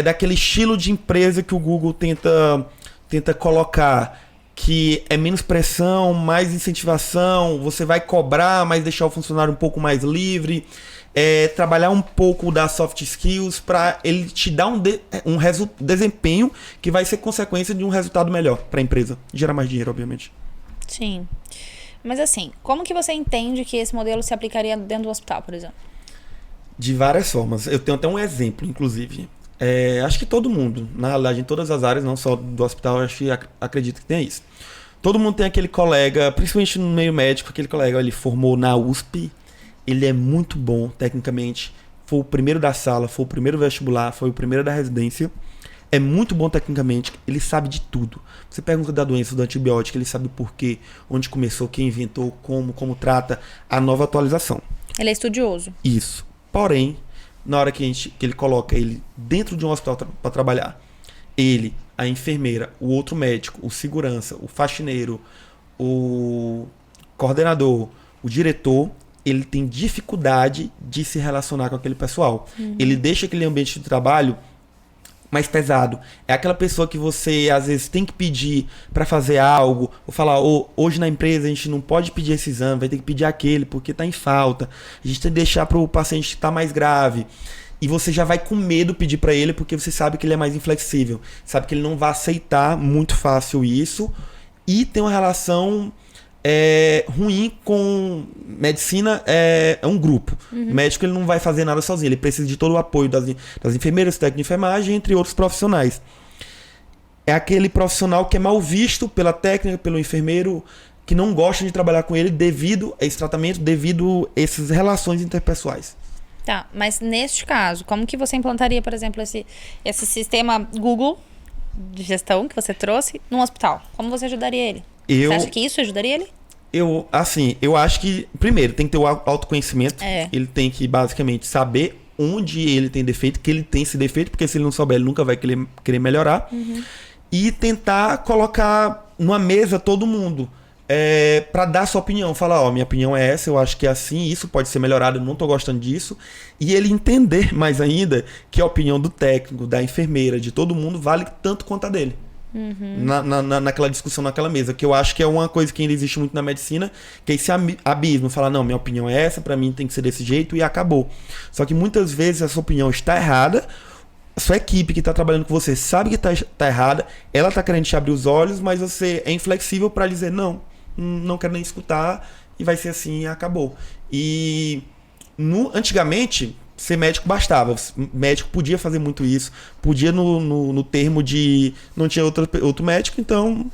Daquele estilo de empresa que o Google tenta colocar, que é menos pressão, mais incentivação, você vai cobrar, mas deixar o funcionário um pouco mais livre... trabalhar um pouco das soft skills para ele te dar um desempenho que vai ser consequência de um resultado melhor para a empresa. Gerar mais dinheiro, obviamente. Sim. Mas assim, como que você entende que esse modelo se aplicaria dentro do hospital, por exemplo? De várias formas. Eu tenho até um exemplo, inclusive. Acho que todo mundo, na realidade, em todas as áreas, não só do hospital, acredito que tenha isso. Todo mundo tem aquele colega, principalmente no meio médico, aquele colega, ele formou na USP, ele é muito bom tecnicamente, foi o primeiro da sala, foi o primeiro vestibular, foi o primeiro da residência, é muito bom tecnicamente, ele sabe de tudo. Você pergunta da doença, do antibiótico, ele sabe o porquê, onde começou, quem inventou, como trata, a nova atualização. Ele é estudioso. Isso. Porém, na hora que ele coloca ele dentro de um hospital para trabalhar, ele, a enfermeira, o outro médico, o segurança, o faxineiro, o coordenador, o diretor, ele tem dificuldade de se relacionar com aquele pessoal. Ele deixa aquele ambiente de trabalho mais pesado. É aquela pessoa que você, às vezes, tem que pedir para fazer algo, ou falar, hoje na empresa a gente não pode pedir esse exame, vai ter que pedir aquele, porque está em falta. A gente tem que deixar para o paciente que está mais grave. E você já vai com medo pedir para ele, porque você sabe que ele é mais inflexível. Sabe que ele não vai aceitar muito fácil isso. E tem uma relação ruim com medicina é um grupo. O médico ele não vai fazer nada sozinho, ele precisa de todo o apoio das enfermeiras, técnicos de enfermagem, entre outros profissionais. É aquele profissional que é mal visto pela técnica, pelo enfermeiro, que não gosta de trabalhar com ele devido a esse tratamento, devido a essas relações interpessoais. Tá, mas neste caso, como que você implantaria, por exemplo, esse sistema Google de gestão que você trouxe num hospital? Como você ajudaria ele? Você acha que isso ajudaria ele? Eu acho que, primeiro, tem que ter o autoconhecimento. Ele tem que, basicamente, saber onde ele tem defeito, que ele tem esse defeito, porque se ele não souber, ele nunca vai querer melhorar. E tentar colocar numa mesa todo mundo. Para dar sua opinião. Falar, minha opinião é essa, eu acho que é assim, isso pode ser melhorado, eu não tô gostando disso. E ele entender mais ainda que a opinião do técnico, da enfermeira, de todo mundo, vale tanto quanto a dele. Naquela discussão, naquela mesa, que eu acho que é uma coisa que ainda existe muito na medicina, que é esse abismo, falar, não, minha opinião é essa, pra mim tem que ser desse jeito e acabou. Só que muitas vezes essa opinião está errada, a sua equipe que tá trabalhando com você sabe que tá errada, ela tá querendo te abrir os olhos, mas você é inflexível pra dizer, não quero nem escutar, e vai ser assim e acabou. E antigamente, ser médico bastava. O médico podia fazer muito isso. Podia no termo de não tinha outro médico, então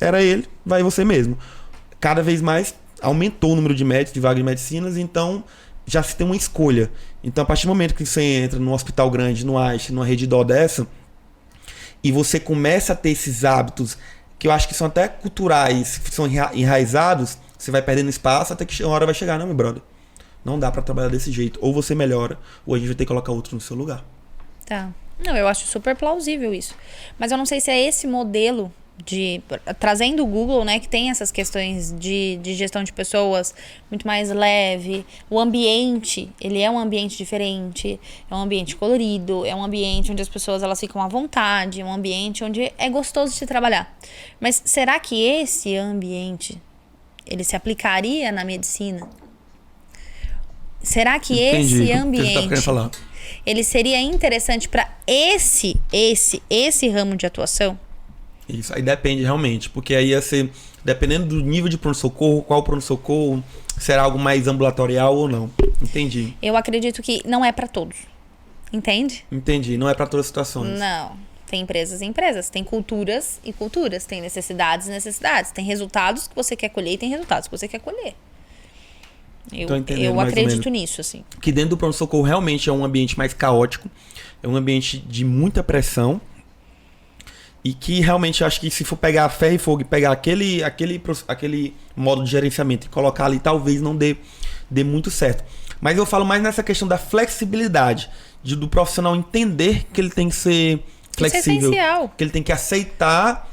era ele, vai você mesmo. Cada vez mais aumentou o número de médicos, de vagas de medicinas, então já se tem uma escolha. Então, a partir do momento que você entra num hospital grande, no Einstein, numa rede dó dessa, e você começa a ter esses hábitos, que eu acho que são até culturais, que são enraizados, você vai perdendo espaço até que uma hora vai chegar, não, meu brother. Não dá pra trabalhar desse jeito. Ou você melhora, ou a gente vai ter que colocar outro no seu lugar. Tá. Não, eu acho super plausível isso. Mas eu não sei se é esse modelo trazendo o Google, né, que tem essas questões de gestão de pessoas muito mais leve. O ambiente, ele é um ambiente diferente, é um ambiente colorido, é um ambiente onde as pessoas elas ficam à vontade, é um ambiente onde é gostoso de se trabalhar. Mas será que esse ambiente, ele se aplicaria na medicina? Será que esse ambiente ele seria interessante para esse ramo de atuação? Isso, aí depende realmente, porque aí ia ser, dependendo do nível de pronto-socorro, qual pronto-socorro, será algo mais ambulatorial ou não. Entendi. Eu acredito que não é para todos. Entende? Entendi, não é para todas as situações. Não. Tem empresas e empresas, tem culturas e culturas, tem necessidades e necessidades, tem resultados que você quer colher e tem resultados que você quer colher. Eu acredito nisso, assim. Que dentro do pronto-socorro realmente é um ambiente mais caótico, é um ambiente de muita pressão, e que realmente acho que se for pegar ferro e fogo e pegar aquele modo de gerenciamento e colocar ali, talvez não dê muito certo. Mas eu falo mais nessa questão da flexibilidade, do profissional entender que ele tem que ser flexível, que ele tem que aceitar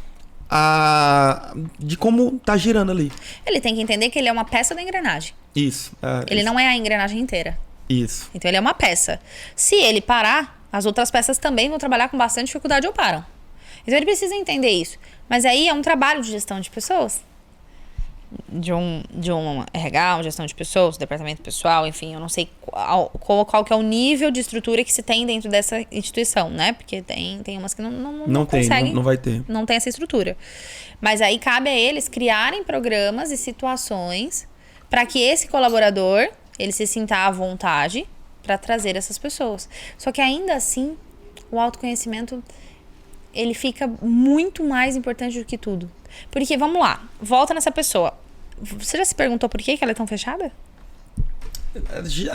de como tá girando ali. Ele tem que entender que ele é uma peça da engrenagem. Isso. Ele não é a engrenagem inteira. Isso. Então ele é uma peça. Se ele parar, as outras peças também vão trabalhar com bastante dificuldade ou param. Então ele precisa entender isso. Mas aí é um trabalho de gestão de pessoas. De um RH, uma gestão de pessoas, departamento pessoal, enfim, eu não sei qual que é o nível de estrutura que se tem dentro dessa instituição, né? Porque tem umas que não conseguem. Não vai ter. Não tem essa estrutura. Mas aí cabe a eles criarem programas e situações para que esse colaborador, ele se sinta à vontade para trazer essas pessoas. Só que ainda assim, o autoconhecimento, ele fica muito mais importante do que tudo. Porque, vamos lá, volta nessa pessoa. Você já se perguntou por que ela é tão fechada?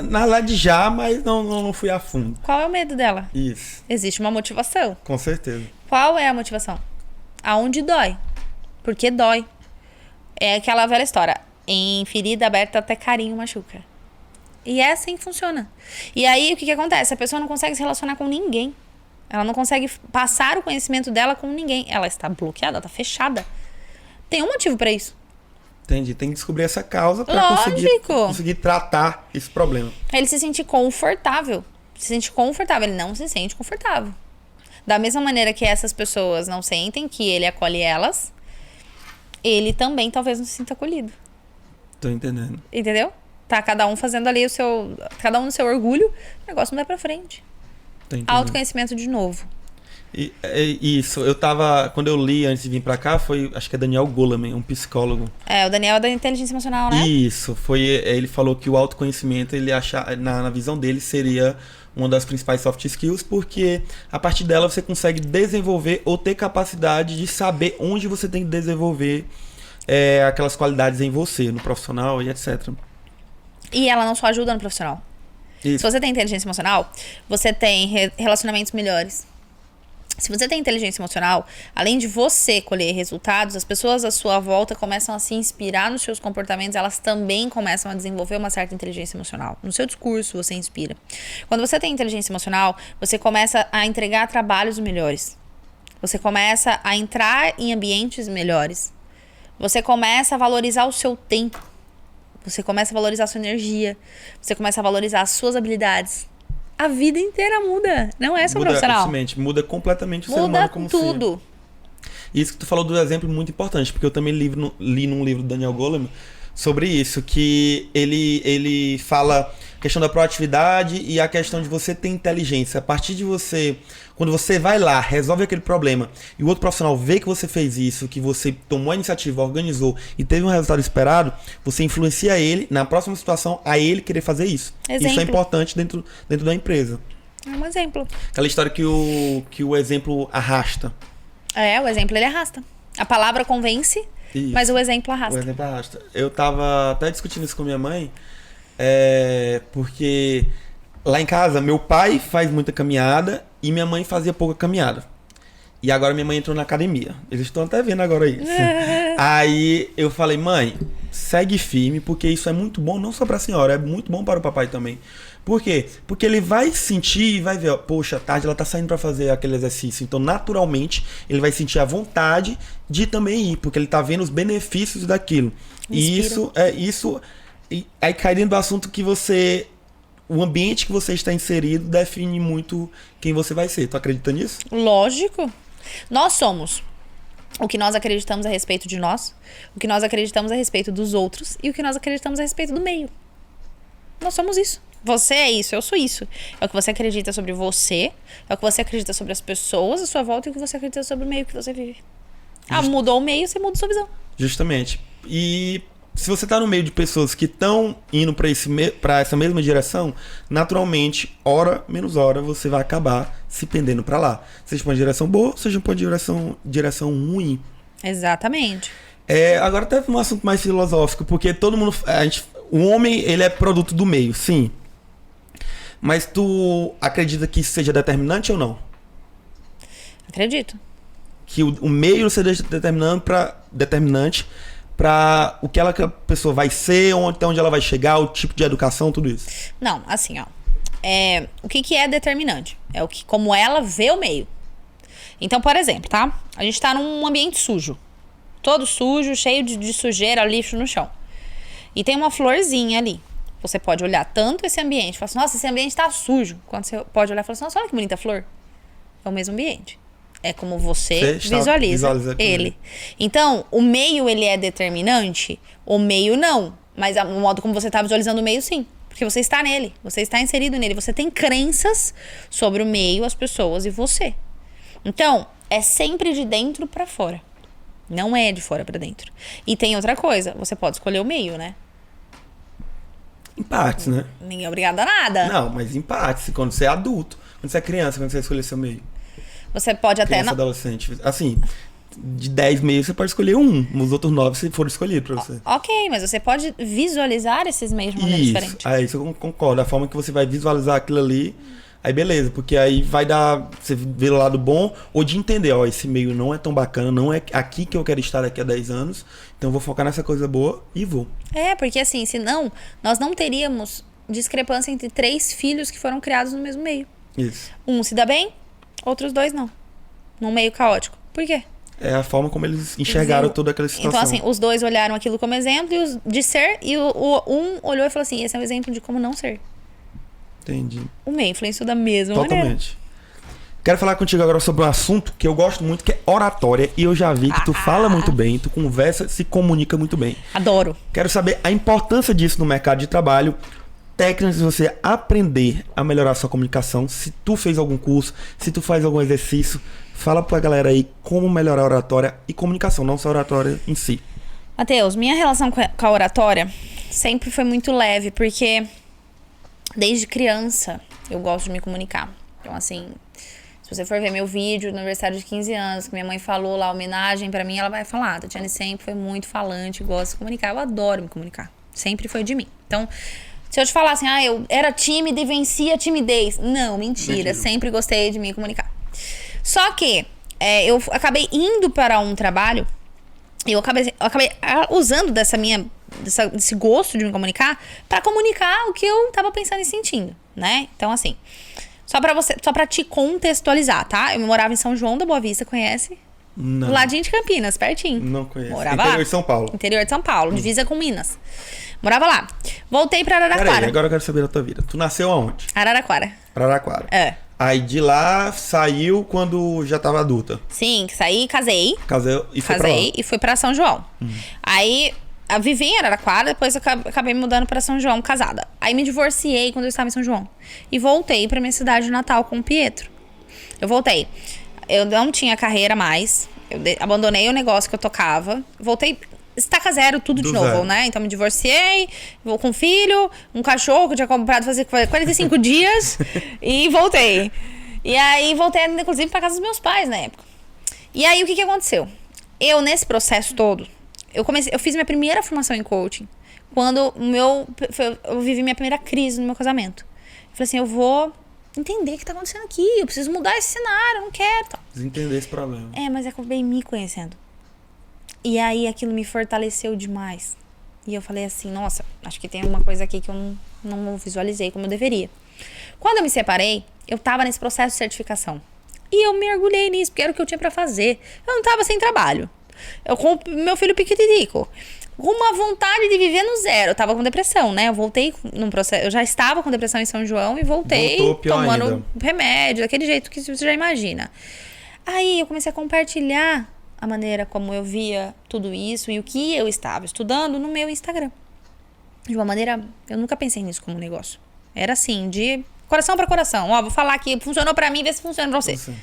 Na verdade já, mas não fui a fundo. Qual é o medo dela? Isso. Existe uma motivação. Com certeza. Qual é a motivação? Aonde dói? Porque dói. É aquela velha história. Em ferida aberta até carinho machuca. E é assim que funciona. E aí, o que acontece? A pessoa não consegue se relacionar com ninguém. Ela não consegue passar o conhecimento dela com ninguém. Ela está bloqueada, ela está fechada. Tem um motivo para isso. Entendi. Tem que descobrir essa causa para conseguir tratar esse problema. Ele se sente confortável. Ele não se sente confortável. Da mesma maneira que essas pessoas não sentem que ele acolhe elas, ele também talvez não se sinta acolhido. Tô entendendo. Entendeu? Tá cada um fazendo ali cada um no seu orgulho, o negócio não vai pra frente. Autoconhecimento de novo. Isso, quando eu li antes de vir pra cá, acho que é Daniel Goleman, um psicólogo. O Daniel é da inteligência emocional, né? Isso, ele falou que o autoconhecimento, ele acha, na visão dele, seria uma das principais soft skills, porque a partir dela você consegue desenvolver ou ter capacidade de saber onde você tem que desenvolver aquelas qualidades em você, no profissional e etc. E ela não só ajuda no profissional. Isso. Se você tem inteligência emocional, você tem relacionamentos melhores. Se você tem inteligência emocional, além de você colher resultados, as pessoas à sua volta começam a se inspirar nos seus comportamentos, elas também começam a desenvolver uma certa inteligência emocional. No seu discurso, você inspira. Quando você tem inteligência emocional, você começa a entregar trabalhos melhores. Você começa a entrar em ambientes melhores. Você começa a valorizar o seu tempo. Você começa a valorizar a sua energia. Você começa a valorizar as suas habilidades. A vida inteira muda. Não é só profissional. Muda completamente o ser humano como tudo. Isso que tu falou do exemplo é muito importante, porque eu também li num livro do Daniel Goleman sobre isso, que ele fala a questão da proatividade e a questão de você ter inteligência. A partir de você, quando você vai lá, resolve aquele problema e o outro profissional vê que você fez isso, que você tomou a iniciativa, organizou e teve um resultado esperado, você influencia ele, na próxima situação, a ele querer fazer isso. Exemplo. Isso é importante dentro da empresa. É um exemplo. Aquela história que o exemplo arrasta. O exemplo ele arrasta. A palavra convence, Isso. mas o exemplo arrasta. O exemplo arrasta. Eu tava até discutindo isso com minha mãe, porque lá em casa, meu pai faz muita caminhada e minha mãe fazia pouca caminhada. E agora minha mãe entrou na academia. Eles estão até vendo agora isso. Aí eu falei, mãe, segue firme, porque isso é muito bom, não só pra senhora, é muito bom para o papai também. Por quê? Porque ele vai sentir e vai ver, ó, poxa, à tarde ela tá saindo pra fazer aquele exercício. Então, naturalmente, ele vai sentir a vontade de também ir, porque ele tá vendo os benefícios daquilo. Inspira. E isso. E aí cai dentro do assunto que o ambiente que você está inserido define muito quem você vai ser. Tu acredita nisso? Lógico. Nós somos o que nós acreditamos a respeito de nós, o que nós acreditamos a respeito dos outros e o que nós acreditamos a respeito do meio. Nós somos isso. Você é isso, eu sou isso. É o que você acredita sobre você, é o que você acredita sobre as pessoas à sua volta e o que você acredita sobre o meio que você vive. Mudou o meio, você muda a sua visão. Justamente. E se você tá no meio de pessoas que estão indo para essa mesma direção, naturalmente, hora menos hora, você vai acabar se pendendo para lá. Seja pra uma direção boa, seja pra uma direção ruim. Exatamente. Agora até um assunto mais filosófico, porque todo mundo... o homem, ele é produto do meio, sim. Mas tu acredita que isso seja determinante ou não? Acredito. Que o meio seja determinante para o que aquela pessoa vai ser, até onde ela vai chegar, o tipo de educação, tudo isso. Não, assim, ó. O que é determinante? É como ela vê o meio. Então, por exemplo, tá? A gente tá num ambiente sujo. Todo sujo, cheio de sujeira, lixo no chão. E tem uma florzinha ali. Você pode olhar tanto esse ambiente e falar assim, nossa, esse ambiente tá sujo. Quando você pode olhar e falar assim, nossa, olha que bonita flor. É o mesmo ambiente. É como você visualiza ele. Então, o meio, ele é determinante? O meio, não. Mas o modo como você tá visualizando o meio, sim. Porque você está nele. Você está inserido nele. Você tem crenças sobre o meio, as pessoas e você. Então, é sempre de dentro pra fora. Não é de fora pra dentro. E tem outra coisa. Você pode escolher o meio, né? Em partes, né? Ninguém é obrigado a nada. Não, mas em partes. Quando você é adulto. Quando você é criança, quando você escolher seu meio. Você pode até... Criança, adolescente. Assim, de 10 meios você pode escolher um. Os outros 9 se foram escolhidos pra você. Ok, mas você pode visualizar esses meios de maneira diferente. Isso eu concordo. A forma que você vai visualizar aquilo ali... Aí beleza, porque aí vai dar... Você vê o lado bom ou de entender, ó, esse meio não é tão bacana, não é aqui que eu quero estar daqui a 10 anos, então eu vou focar nessa coisa boa e vou. Porque assim, senão nós não teríamos discrepância entre 3 filhos que foram criados no mesmo meio. Isso. Um se dá bem, outros 2 não. Num meio caótico. Por quê? É a forma como eles enxergaram toda aquela situação. Então assim, os 2 olharam aquilo como exemplo de ser e um olhou e falou assim, esse é um exemplo de como não ser. Entendi. O meio influenciou da mesma maneira. Totalmente. Quero falar contigo agora sobre um assunto que eu gosto muito, que é oratória. E eu já vi que tu fala muito bem, tu conversa, se comunica muito bem. Adoro. Quero saber a importância disso no mercado de trabalho. técnicas de você aprender a melhorar a sua comunicação. Se tu fez algum curso, se tu faz algum exercício, fala pra galera aí como melhorar a oratória e comunicação, não só a oratória em si. Matheus, minha relação com a oratória sempre foi muito leve, porque desde criança eu gosto de me comunicar. Então, assim, se você for ver meu vídeo no aniversário de 15 anos, que minha mãe falou lá, homenagem pra mim, ela vai falar, a Tatiane sempre foi muito falante, gosta de se comunicar. Eu adoro me comunicar. Sempre foi de mim. Então, se eu te falar assim, eu era tímida e vencia a timidez. Não, mentira. Sempre gostei de me comunicar. Só que eu acabei indo para um trabalho, eu acabei usando desse gosto de me comunicar para comunicar o que eu tava pensando e sentindo, né? Então, assim, só pra te contextualizar, tá? Eu morava em São João da Boa Vista, conhece? Não. Do ladinho de Campinas, pertinho. Não conheço. Morava Interior lá. de São Paulo. Interior de São Paulo, divisa com Minas. Morava lá. Voltei pra Araraquara. Peraí, agora eu quero saber da tua vida. Tu nasceu aonde? Araraquara. Araraquara. É. Aí de lá saiu quando já tava adulta. Sim, saí, casei. Casei e foi pra lá. Casei e fui pra São João. Aí, eu vivi em Araraquara, depois eu acabei me mudando pra São João, casada. Aí me divorciei quando eu estava em São João. E voltei pra minha cidade natal com o Pietro. Eu voltei. Eu não tinha carreira mais. Eu abandonei o negócio que eu tocava. Voltei... Estaca zero, tudo de novo, né? Então me divorciei, vou com um filho, um cachorro que eu tinha comprado fazer 45 dias e voltei. E aí voltei, inclusive, pra casa dos meus pais na época. E aí o que aconteceu? Eu, nesse processo todo, eu fiz minha primeira formação em coaching quando eu vivi minha primeira crise no meu casamento. Eu falei assim, eu vou entender o que tá acontecendo aqui, eu preciso mudar esse cenário, eu não quero. Tal. Preciso entender esse problema. Mas eu acabei me conhecendo. E aí aquilo me fortaleceu demais. E eu falei assim, nossa, acho que tem uma coisa aqui que eu não visualizei como eu deveria. Quando eu me separei, eu tava nesse processo de certificação. E eu mergulhei nisso, porque era o que eu tinha pra fazer. Eu não tava sem trabalho. Eu com meu filho piquititico. Com uma vontade de viver no zero. Eu tava com depressão, né? Eu voltei num processo... Eu já estava com depressão em São João e voltei tomando ainda. Remédio, daquele jeito que você já imagina. Aí eu comecei a compartilhar a maneira como eu via tudo isso e o que eu estava estudando no meu Instagram. De uma maneira... Eu nunca pensei nisso como um negócio. Era assim, de coração pra coração. Ó, vou falar que funcionou pra mim, vê se funciona pra você. Sim.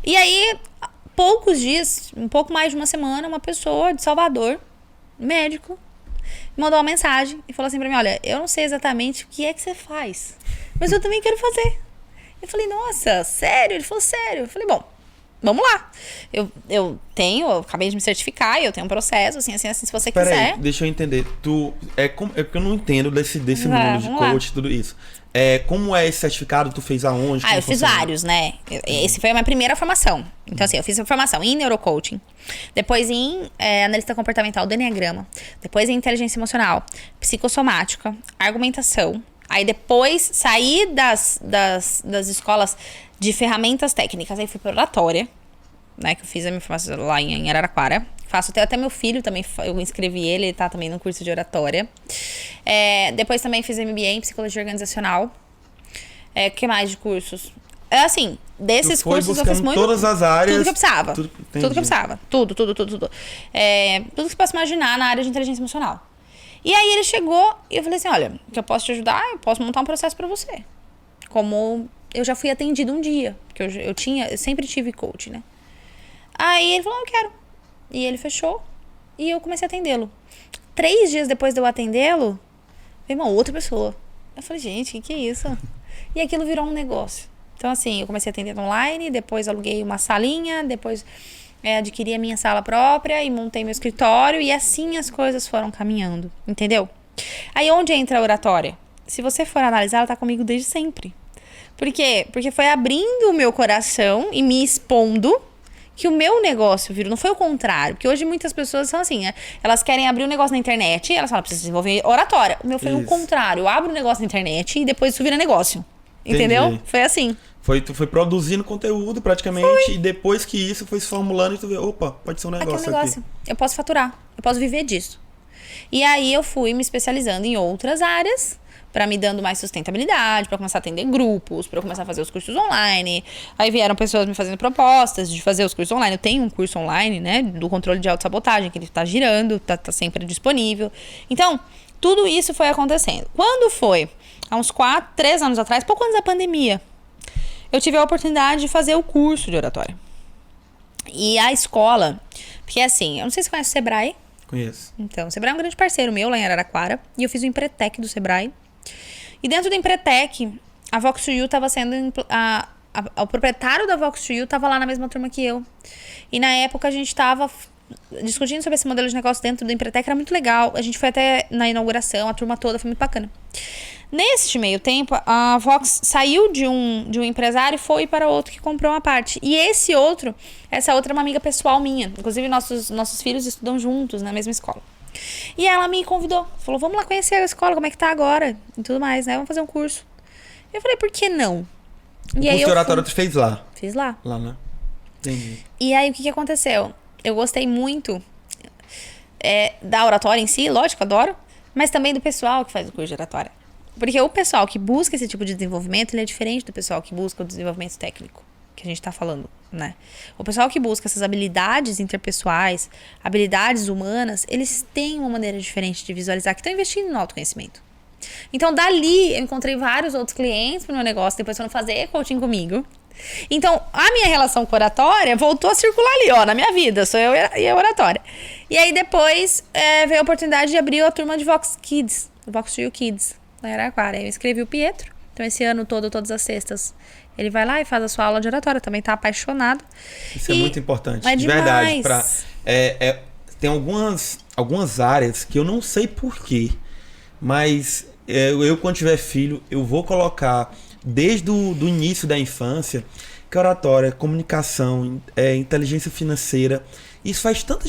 E aí, poucos dias, um pouco mais de uma semana, uma pessoa de Salvador, médico, me mandou uma mensagem e falou assim pra mim, olha, eu não sei exatamente o que é que você faz, mas eu também quero fazer. Eu falei, nossa, sério? Ele falou, sério. Eu falei, bom, vamos lá. Eu acabei de me certificar e eu tenho um processo, assim, se você quiser. Peraí, deixa eu entender. É porque eu não entendo desse mundo de coach e tudo isso. Como é esse certificado? Tu fez aonde? Eu fiz vários, né? Esse foi a minha primeira formação. Então, assim, eu fiz a formação em neurocoaching, depois em analista comportamental do Enneagrama, depois em inteligência emocional, psicossomática, argumentação. Aí depois saí das escolas de ferramentas técnicas, aí fui para oratória, né? Que eu fiz a minha formação lá em Araraquara. Faço até meu filho também, eu inscrevi ele tá também no curso de oratória. Depois também fiz MBA em psicologia organizacional. O que mais de cursos? Assim, desses cursos eu fiz muito. Todas as áreas. Tudo que eu precisava. Tudo que eu precisava. Tudo. Tudo que você possa imaginar na área de inteligência emocional. E aí ele chegou e eu falei assim, olha, que eu posso te ajudar, eu posso montar um processo pra você. Como eu já fui atendido um dia, porque eu sempre tive coach, né? Aí ele falou, eu quero. E ele fechou e eu comecei a atendê-lo. 3 dias depois de eu atendê-lo, veio uma outra pessoa. Eu falei, gente, que é isso? E aquilo virou um negócio. Então, assim, eu comecei a atender online, depois aluguei uma salinha, depois adquiri a minha sala própria e montei meu escritório. E assim as coisas foram caminhando, entendeu? Aí, onde entra a oratória? Se você for analisar, ela tá comigo desde sempre. Por quê? Porque foi abrindo o meu coração e me expondo que o meu negócio virou, não foi o contrário. Porque hoje muitas pessoas são assim, né? Elas querem abrir um negócio na internet e elas falam, preciso desenvolver oratória. O meu foi o contrário. Eu abro um negócio na internet e depois isso vira negócio. Entendeu? Entendi. Foi assim. Tu foi produzindo conteúdo praticamente e depois que isso foi se formulando e tu vê, opa, pode ser um negócio aqui. Eu posso faturar, eu posso viver disso. E aí eu fui me especializando em outras áreas para me dando mais sustentabilidade, para começar a atender grupos, para eu começar a fazer os cursos online. Aí vieram pessoas me fazendo propostas de fazer os cursos online. Eu tenho um curso online, né, do controle de autossabotagem, que ele tá girando, tá sempre disponível. Então, Tudo isso foi acontecendo. Quando foi? Há uns 3 anos atrás, pouco antes da pandemia, eu tive a oportunidade de fazer o curso de oratória. E a escola, porque assim, eu não sei se você conhece o Sebrae. Conheço. Então, o Sebrae é um grande parceiro meu lá em Araraquara. E eu fiz o Empretec do Sebrae. E dentro do Empretec, a Vox2U estava sendo... O proprietário da Vox2U estava lá na mesma turma que eu. E na época a gente estava discutindo sobre esse modelo de negócio dentro do Empretec. Era muito legal. A gente foi até na inauguração, a turma toda, foi muito bacana. Nesse meio tempo, a Vox saiu de um empresário e foi para outro que comprou uma parte. E essa outra é uma amiga pessoal minha. Inclusive, nossos filhos estudam juntos na mesma escola. E ela me convidou. Falou, vamos lá conhecer a escola, como é que tá agora? E tudo mais, né? Vamos fazer um curso. Eu falei, por que não? O curso de oratória tu fez lá? Fiz lá. Lá, né? Entendi. E aí, o que aconteceu? Eu gostei muito da oratória em si, lógico, adoro. Mas também do pessoal que faz o curso de oratória. Porque o pessoal que busca esse tipo de desenvolvimento, ele é diferente do pessoal que busca o desenvolvimento técnico, que a gente tá falando, né? O pessoal que busca essas habilidades interpessoais, habilidades humanas, eles têm uma maneira diferente de visualizar, que estão investindo no autoconhecimento. Então, dali, eu encontrei vários outros clientes pro meu negócio, depois foram fazer coaching comigo. Então, a minha relação com a oratória voltou a circular ali, ó, na minha vida. Sou eu e a oratória. E aí, depois, veio a oportunidade de abrir a turma de Vox Kids, Vox2U Kids, lá em Araraquara. Eu escrevi o Pietro. Então, esse ano todo, todas as sextas, ele vai lá e faz a sua aula de oratória. Também tá apaixonado. Isso é muito importante. É de demais. Verdade. Tem algumas áreas que eu não sei porquê, mas eu, quando tiver filho, eu vou colocar desde o início da infância que oratória, comunicação, inteligência financeira, isso faz tanta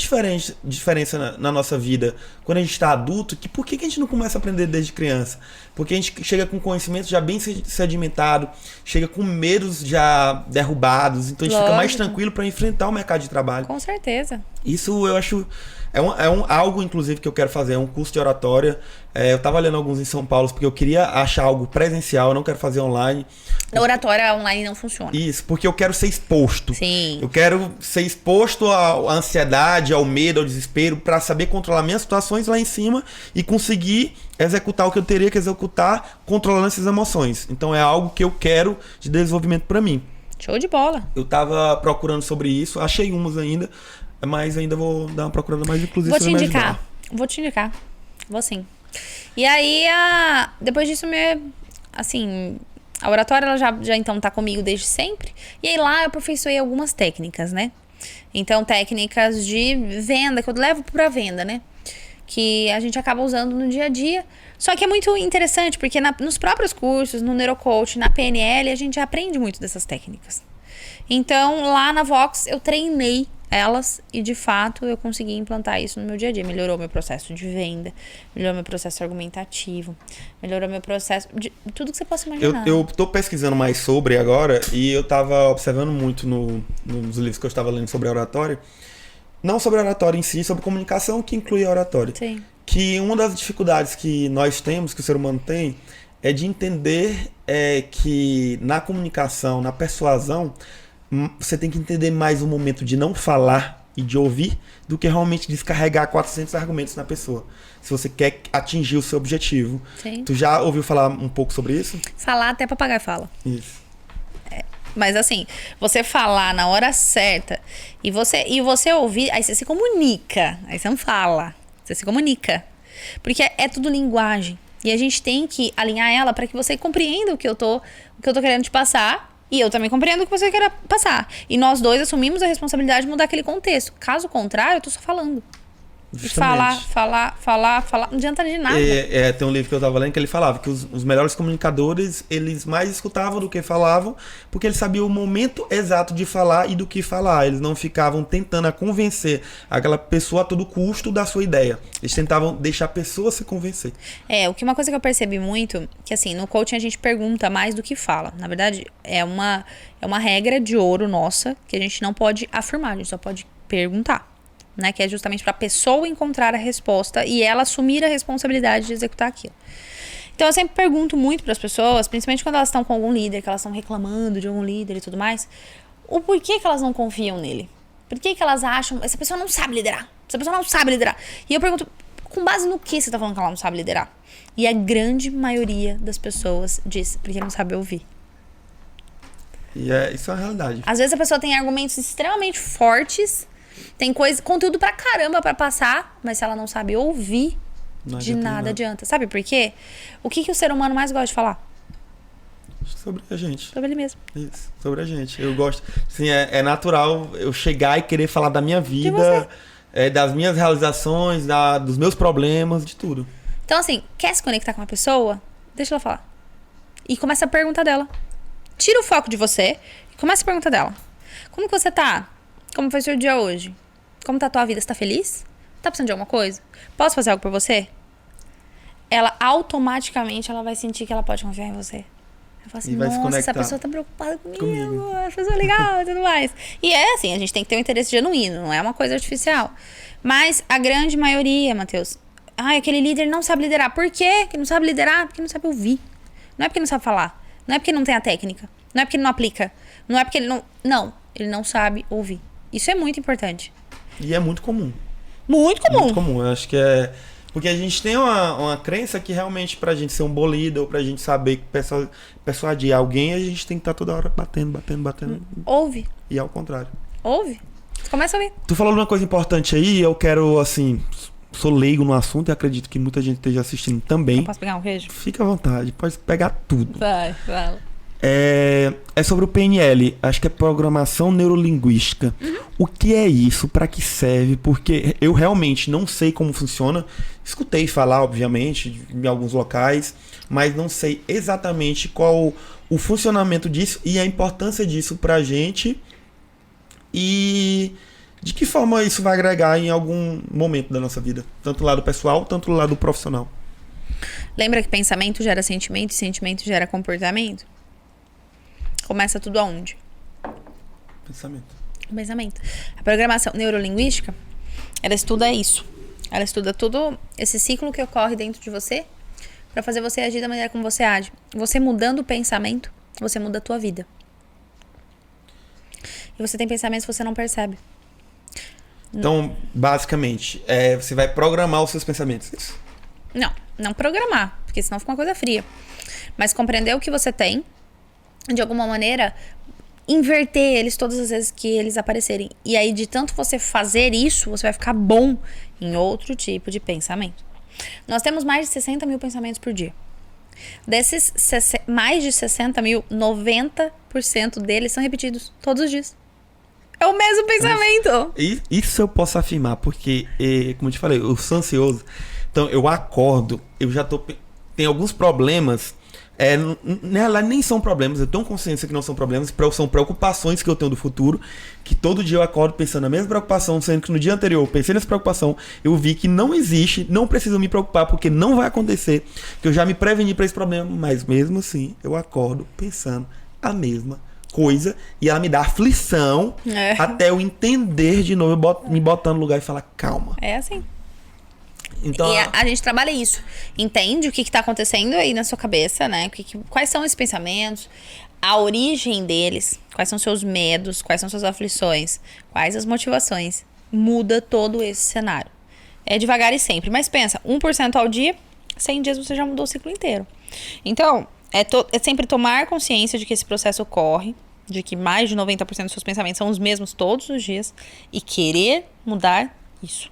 diferença na nossa vida quando a gente está adulto, que por que a gente não começa a aprender desde criança? Porque a gente chega com conhecimento já bem sedimentado, chega com medos já derrubados, então a gente fica mais tranquilo para enfrentar o mercado de trabalho. Com certeza. Isso eu acho... algo, inclusive, que eu quero fazer, é um curso de oratória. Eu tava lendo alguns em São Paulo, porque eu queria achar algo presencial, eu não quero fazer online. A oratória online não funciona. Isso, porque eu quero ser exposto. Sim. Eu quero ser exposto à ansiedade, ao medo, ao desespero, para saber controlar minhas situações lá em cima e conseguir executar o que eu teria que executar, controlando essas emoções. Então é algo que eu quero de desenvolvimento para mim. Show de bola. Eu tava procurando sobre isso, achei umas ainda, mas ainda vou dar uma procurada mais, inclusive. Vou te indicar. Vou sim. E aí, depois disso, a oratória ela já então tá comigo desde sempre. E aí lá eu aperfeiçoei algumas técnicas, né? Então, técnicas de venda, que eu levo pra venda, né? Que a gente acaba usando no dia a dia. Só que é muito interessante, porque nos próprios cursos, no Neurocoach, na PNL, a gente já aprende muito dessas técnicas. Então, lá na Vox, eu treinei elas e, de fato, eu consegui implantar isso no meu dia a dia. Melhorou meu processo de venda, melhorou meu processo argumentativo, melhorou meu processo de tudo que você possa imaginar. Eu tô pesquisando mais sobre agora e eu tava observando muito nos livros que eu estava lendo sobre a oratória. Não sobre a oratória em si, sobre comunicação, que inclui a oratória. Sim. Que uma das dificuldades que nós temos, que o ser humano tem, é de entender que na comunicação, na persuasão, você tem que entender mais o momento de não falar e de ouvir do que realmente descarregar 400 argumentos na pessoa. Se você quer atingir o seu objetivo. Sim. Tu já ouviu falar um pouco sobre isso? Falar até papagaio fala. Isso. Mas assim, você falar na hora certa e você ouvir, aí você se comunica. Aí você não fala, você se comunica. Porque é tudo linguagem. E a gente tem que alinhar ela para que você compreenda o que eu tô querendo te passar. E eu também compreendo o que você quer passar. E nós dois assumimos a responsabilidade de mudar aquele contexto. Caso contrário, eu tô só falando. Falar, não adianta de nada. Tem um livro que eu tava lendo que ele falava que os melhores comunicadores, eles mais escutavam do que falavam, porque eles sabiam o momento exato de falar e do que falar. Eles não ficavam tentando convencer aquela pessoa a todo custo da sua ideia. Eles tentavam deixar a pessoa se convencer. Uma coisa que eu percebi muito, que assim, no coaching a gente pergunta mais do que fala. Na verdade, é uma regra de ouro nossa, que a gente não pode afirmar, a gente só pode perguntar. Né, que é justamente para a pessoa encontrar a resposta e ela assumir a responsabilidade de executar aquilo. Então eu sempre pergunto muito para as pessoas, principalmente quando elas estão com algum líder, que elas estão reclamando de algum líder e tudo mais, o porquê que elas não confiam nele. Por que elas acham, essa pessoa não sabe liderar, essa pessoa não sabe liderar. E eu pergunto, Com base no que você tá falando que ela não sabe liderar? E a grande maioria das pessoas diz porque não sabe ouvir. E isso é uma realidade. Às vezes a pessoa tem argumentos extremamente fortes, tem conteúdo pra caramba pra passar, mas se ela não sabe ouvir, de nada adianta. Sabe por quê? O que o ser humano mais gosta de falar? Sobre a gente. Sobre ele mesmo. Isso, sobre a gente. Eu gosto. Assim, é natural eu chegar e querer falar da minha vida, das minhas realizações, dos meus problemas, de tudo. Então, assim, quer se conectar com uma pessoa? Deixa ela falar. E começa a perguntar dela. Tira o foco de você e começa a perguntar dela. Como que você tá? Como foi seu dia hoje? Como tá a tua vida? Você tá feliz? Tá precisando de alguma coisa? Posso fazer algo por você? Ela automaticamente ela vai sentir que ela pode confiar em você. Ela fala assim, nossa, essa pessoa tá preocupada comigo. Essa pessoa é legal e tudo mais. E é assim, a gente tem que ter um interesse genuíno, não é uma coisa artificial. Mas a grande maioria, Matheus, aquele líder não sabe liderar. Por quê? Que não sabe liderar? Porque não sabe ouvir. Não é porque não sabe falar. Não é porque não tem a técnica. Não é porque ele não aplica. Não é porque ele não... Não, ele não sabe ouvir. Isso é muito importante. E é muito comum. Muito comum. Muito comum. Eu acho que é... Porque a gente tem uma crença que realmente pra gente ser um bom líder, ou pra gente saber persuadir alguém, a gente tem que estar toda hora batendo. Ouve. E ao contrário. Ouve. Começa a ouvir. Tu falou uma coisa importante aí, eu quero, assim... Sou leigo no assunto e acredito que muita gente esteja assistindo também. Eu posso pegar um queijo? Fica à vontade, pode pegar tudo. Vai. É sobre o PNL, acho que é Programação Neurolinguística. O que é isso? Para que serve? Porque eu realmente não sei como funciona. Escutei falar, obviamente, em alguns locais, mas não sei exatamente qual o funcionamento disso e a importância disso pra gente. E de que forma isso vai agregar em algum momento da nossa vida? Tanto do lado pessoal, tanto do lado profissional. Lembra que pensamento gera sentimento e sentimento gera comportamento? Começa tudo aonde? Pensamento. A programação neurolinguística, ela estuda isso. Ela estuda todo esse ciclo que ocorre dentro de você para fazer você agir da maneira como você age. Você mudando o pensamento, você muda a tua vida. E você tem pensamentos que você não percebe. Então, basicamente, você vai programar os seus pensamentos. Isso. Não programar, porque senão fica uma coisa fria. Mas compreender o que você tem, de alguma maneira, inverter eles todas as vezes que eles aparecerem. E aí, de tanto você fazer isso, você vai ficar bom em outro tipo de pensamento. Nós temos mais de 60 mil pensamentos por dia. Desses mais de 60 mil, 90% deles são repetidos todos os dias. É o mesmo pensamento. Isso eu posso afirmar, porque, como eu te falei, eu sou ansioso. Então, eu acordo, eu já tem alguns problemas. Nem são problemas, eu tenho consciência que não são problemas, são preocupações que eu tenho do futuro, que todo dia eu acordo pensando na mesma preocupação, sendo que no dia anterior eu pensei nessa preocupação, eu vi que não existe, não preciso me preocupar porque não vai acontecer, que eu já me preveni para esse problema, mas mesmo assim eu acordo pensando a mesma coisa e ela me dá aflição até eu entender de novo, me botar no lugar e falar calma. É assim. Então, e a gente trabalha isso. Entende o que está acontecendo aí na sua cabeça, né? Quais são esses pensamentos, a origem deles, quais são seus medos, quais são suas aflições, quais as motivações. Muda todo esse cenário. É devagar e sempre. Mas pensa, 1% ao dia, 100 dias você já mudou o ciclo inteiro. Então, é sempre tomar consciência de que esse processo ocorre, de que mais de 90% dos seus pensamentos são os mesmos todos os dias e querer mudar isso.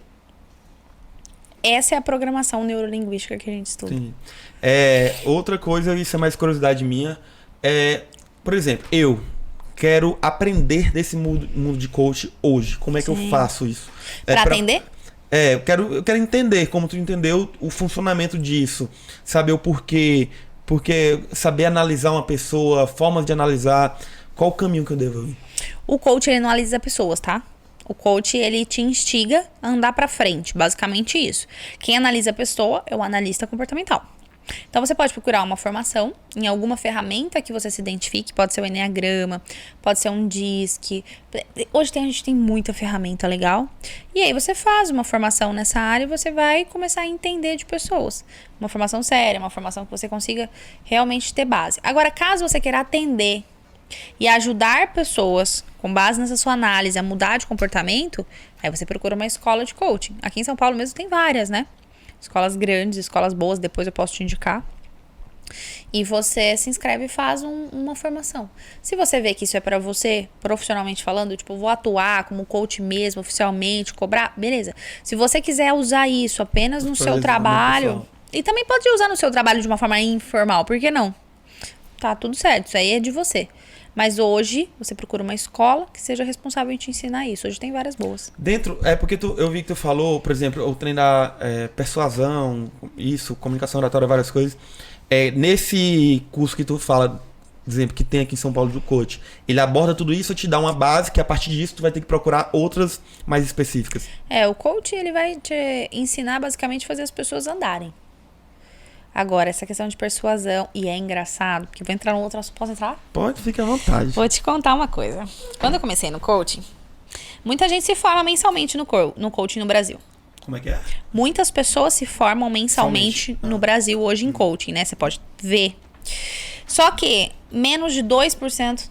Essa é a programação neurolinguística que a gente estuda. Sim. Outra coisa, isso é mais curiosidade minha, por exemplo, eu quero aprender desse mundo de coach hoje. Como é que eu faço isso? Para atender? Eu quero entender, como tu entendeu, o funcionamento disso. Saber o porquê. Porque saber analisar uma pessoa, formas de analisar, qual o caminho que eu devo ir? O coach, ele não analisa pessoas, tá? O coach, ele te instiga a andar pra frente, basicamente isso. Quem analisa a pessoa é o analista comportamental. Então, você pode procurar uma formação em alguma ferramenta que você se identifique. Pode ser o Enneagrama, pode ser um DISC. Hoje a gente tem muita ferramenta legal. E aí você faz uma formação nessa área e você vai começar a entender de pessoas. Uma formação séria, uma formação que você consiga realmente ter base. Agora, caso você queira atender e ajudar pessoas com base nessa sua análise a mudar de comportamento, aí você procura uma escola de coaching. Aqui em São Paulo mesmo tem várias, né? escolas grandes, escolas boas, depois eu posso te indicar. E você se inscreve e faz uma formação. Se você vê que isso é pra você, profissionalmente falando, tipo, vou atuar como coach mesmo, oficialmente, cobrar, beleza. Se você quiser usar isso apenas no seu trabalho, e também pode usar no seu trabalho de uma forma informal, por que não? Tá tudo certo, isso aí é de você. Mas hoje, você procura uma escola que seja responsável em te ensinar isso. Hoje tem várias boas. Porque eu vi que tu falou, por exemplo, eu treinar persuasão, isso, comunicação oratória, várias coisas. Nesse curso que tu fala, por exemplo, que tem aqui em São Paulo do coach, ele aborda tudo isso, te dá uma base que a partir disso tu vai ter que procurar outras mais específicas. O coach ele vai te ensinar basicamente a fazer as pessoas andarem. Agora, essa questão de persuasão, e é engraçado, porque vou entrar no outro assunto, posso entrar? Pode, fica à vontade. Vou te contar uma coisa. Quando eu comecei no coaching, muita gente se forma mensalmente no coaching no Brasil. Como é que é? Muitas pessoas se formam mensalmente no Brasil hoje em coaching, né? Você pode ver. Só que menos de 2%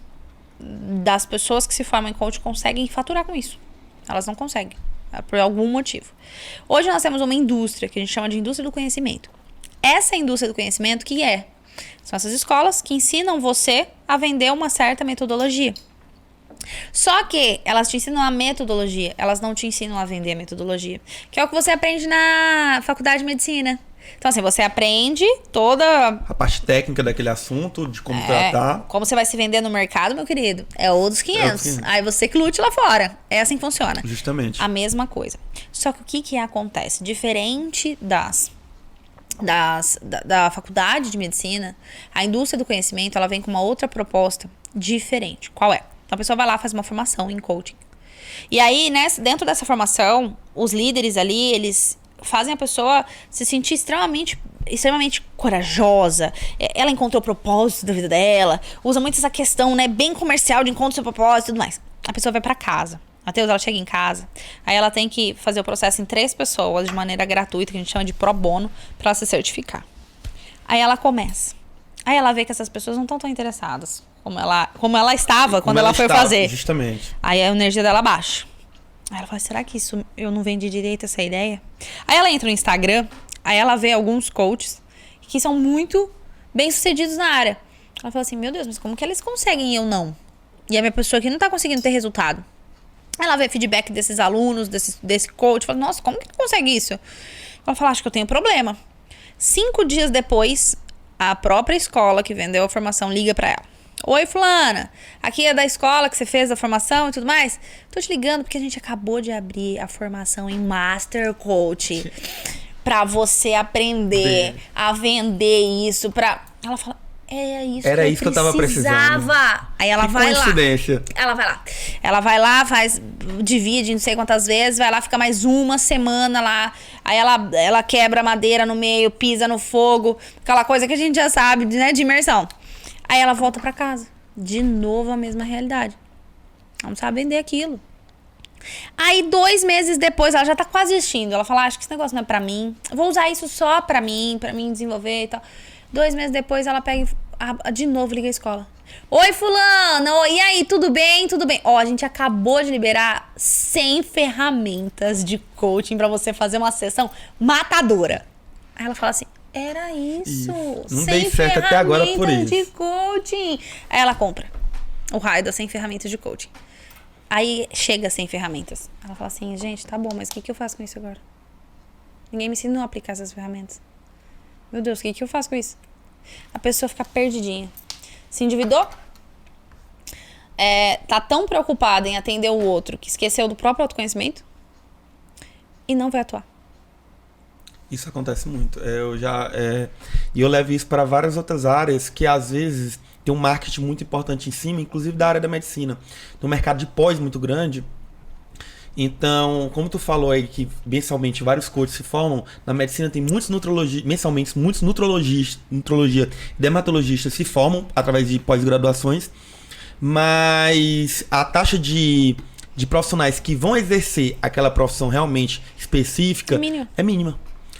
das pessoas que se formam em coaching conseguem faturar com isso. Elas não conseguem, por algum motivo. Hoje nós temos uma indústria que a gente chama de indústria do conhecimento. Essa indústria do conhecimento são essas escolas que ensinam você a vender uma certa metodologia. Só que elas te ensinam a metodologia, elas não te ensinam a vender a metodologia, que é o que você aprende na faculdade de medicina. Então, assim, você aprende toda a parte técnica daquele assunto, de como tratar. Como você vai se vender no mercado, meu querido, é outros 500. Aí você que lute lá fora. É assim que funciona. Justamente. A mesma coisa. Só que o que acontece? Diferente da faculdade de medicina, a indústria do conhecimento, ela vem com uma outra proposta diferente. Qual é? Então a pessoa vai lá, faz uma formação em coaching. E aí, dentro dessa formação, os líderes ali, eles fazem a pessoa se sentir extremamente corajosa. Ela encontrou o propósito da vida dela. Usa muito essa questão, né, bem comercial de encontro do seu propósito e tudo mais. A pessoa vai pra casa. Matheus, ela chega em casa. Aí ela tem que fazer o processo em 3 pessoas de maneira gratuita, que a gente chama de pro bono, pra ela se certificar. Aí ela começa. Aí ela vê que essas pessoas não estão tão interessadas como ela estava quando ela foi fazer. Justamente. Aí a energia dela baixa. Aí ela fala, será que isso eu não vendi direito essa ideia? Aí ela entra no Instagram, aí ela vê alguns coaches que são muito bem-sucedidos na área. Ela fala assim, meu Deus, mas como que eles conseguem e eu não? E a minha pessoa aqui não tá conseguindo ter resultado. Ela vê feedback desses alunos, desse coach, fala, nossa, como que ele consegue isso? Ela fala, acho que eu tenho problema. 5 dias depois, a própria escola que vendeu a formação liga pra ela. Oi, fulana, aqui é da escola que você fez a formação e tudo mais? Tô te ligando porque a gente acabou de abrir a formação em Master Coach pra você aprender a vender isso Ela fala, era isso que eu tava precisando. Aí ela vai lá. Ela vai lá, divide não sei quantas vezes, vai lá, fica mais uma semana lá. Aí ela quebra a madeira no meio, pisa no fogo, aquela coisa que a gente já sabe, né, de imersão. Aí ela volta pra casa. De novo a mesma realidade. Ela não sabe vender aquilo. Aí 2 meses depois, ela já tá quase desistindo. Ela fala, acho que esse negócio não é pra mim. Eu vou usar isso só pra mim desenvolver e tal. 2 meses depois, ela pega de novo, liga a escola. Oi, fulano, e aí, tudo bem? Tudo bem. A gente acabou de liberar 100 ferramentas de coaching pra você fazer uma sessão matadora. Aí ela fala assim, era isso. Não dei certo até agora por isso. De coaching. Aí ela compra o raio das 100 ferramentas de coaching. Aí chega 100 ferramentas. Ela fala assim, gente, tá bom, mas o que eu faço com isso agora? Ninguém me ensinou a aplicar essas ferramentas. Meu Deus, o que eu faço com isso? A pessoa fica perdidinha. Se endividou? Tá tão preocupada em atender o outro que esqueceu do próprio autoconhecimento e não vai atuar. Isso acontece muito. E eu levo isso para várias outras áreas que às vezes tem um marketing muito importante em cima, inclusive da área da medicina. Tem um mercado de pós muito grande. Então, como tu falou aí que mensalmente vários coaches se formam, na medicina tem muitos mensalmente muitos nutrologia, dermatologistas se formam através de pós-graduações, mas a taxa de profissionais que vão exercer aquela profissão realmente específica é mínima.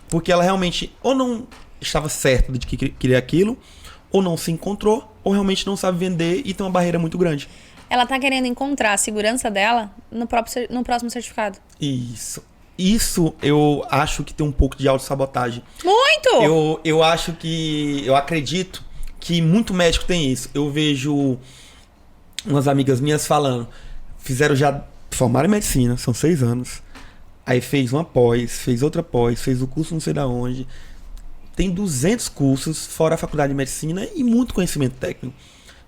Porque ela realmente ou não estava certa de que queria aquilo, ou não se encontrou, ou realmente não sabe vender e tem uma barreira muito grande. Ela tá querendo encontrar a segurança dela no próximo certificado. Isso. isso eu acho que tem um pouco de autossabotagem. Muito! Eu acredito que muito médico tem isso. Eu vejo umas amigas minhas falando, formaram em medicina, são 6 anos. Aí fez uma pós, fez outra pós, fez o curso não sei da onde. Tem 200 cursos, fora a faculdade de medicina e muito conhecimento técnico.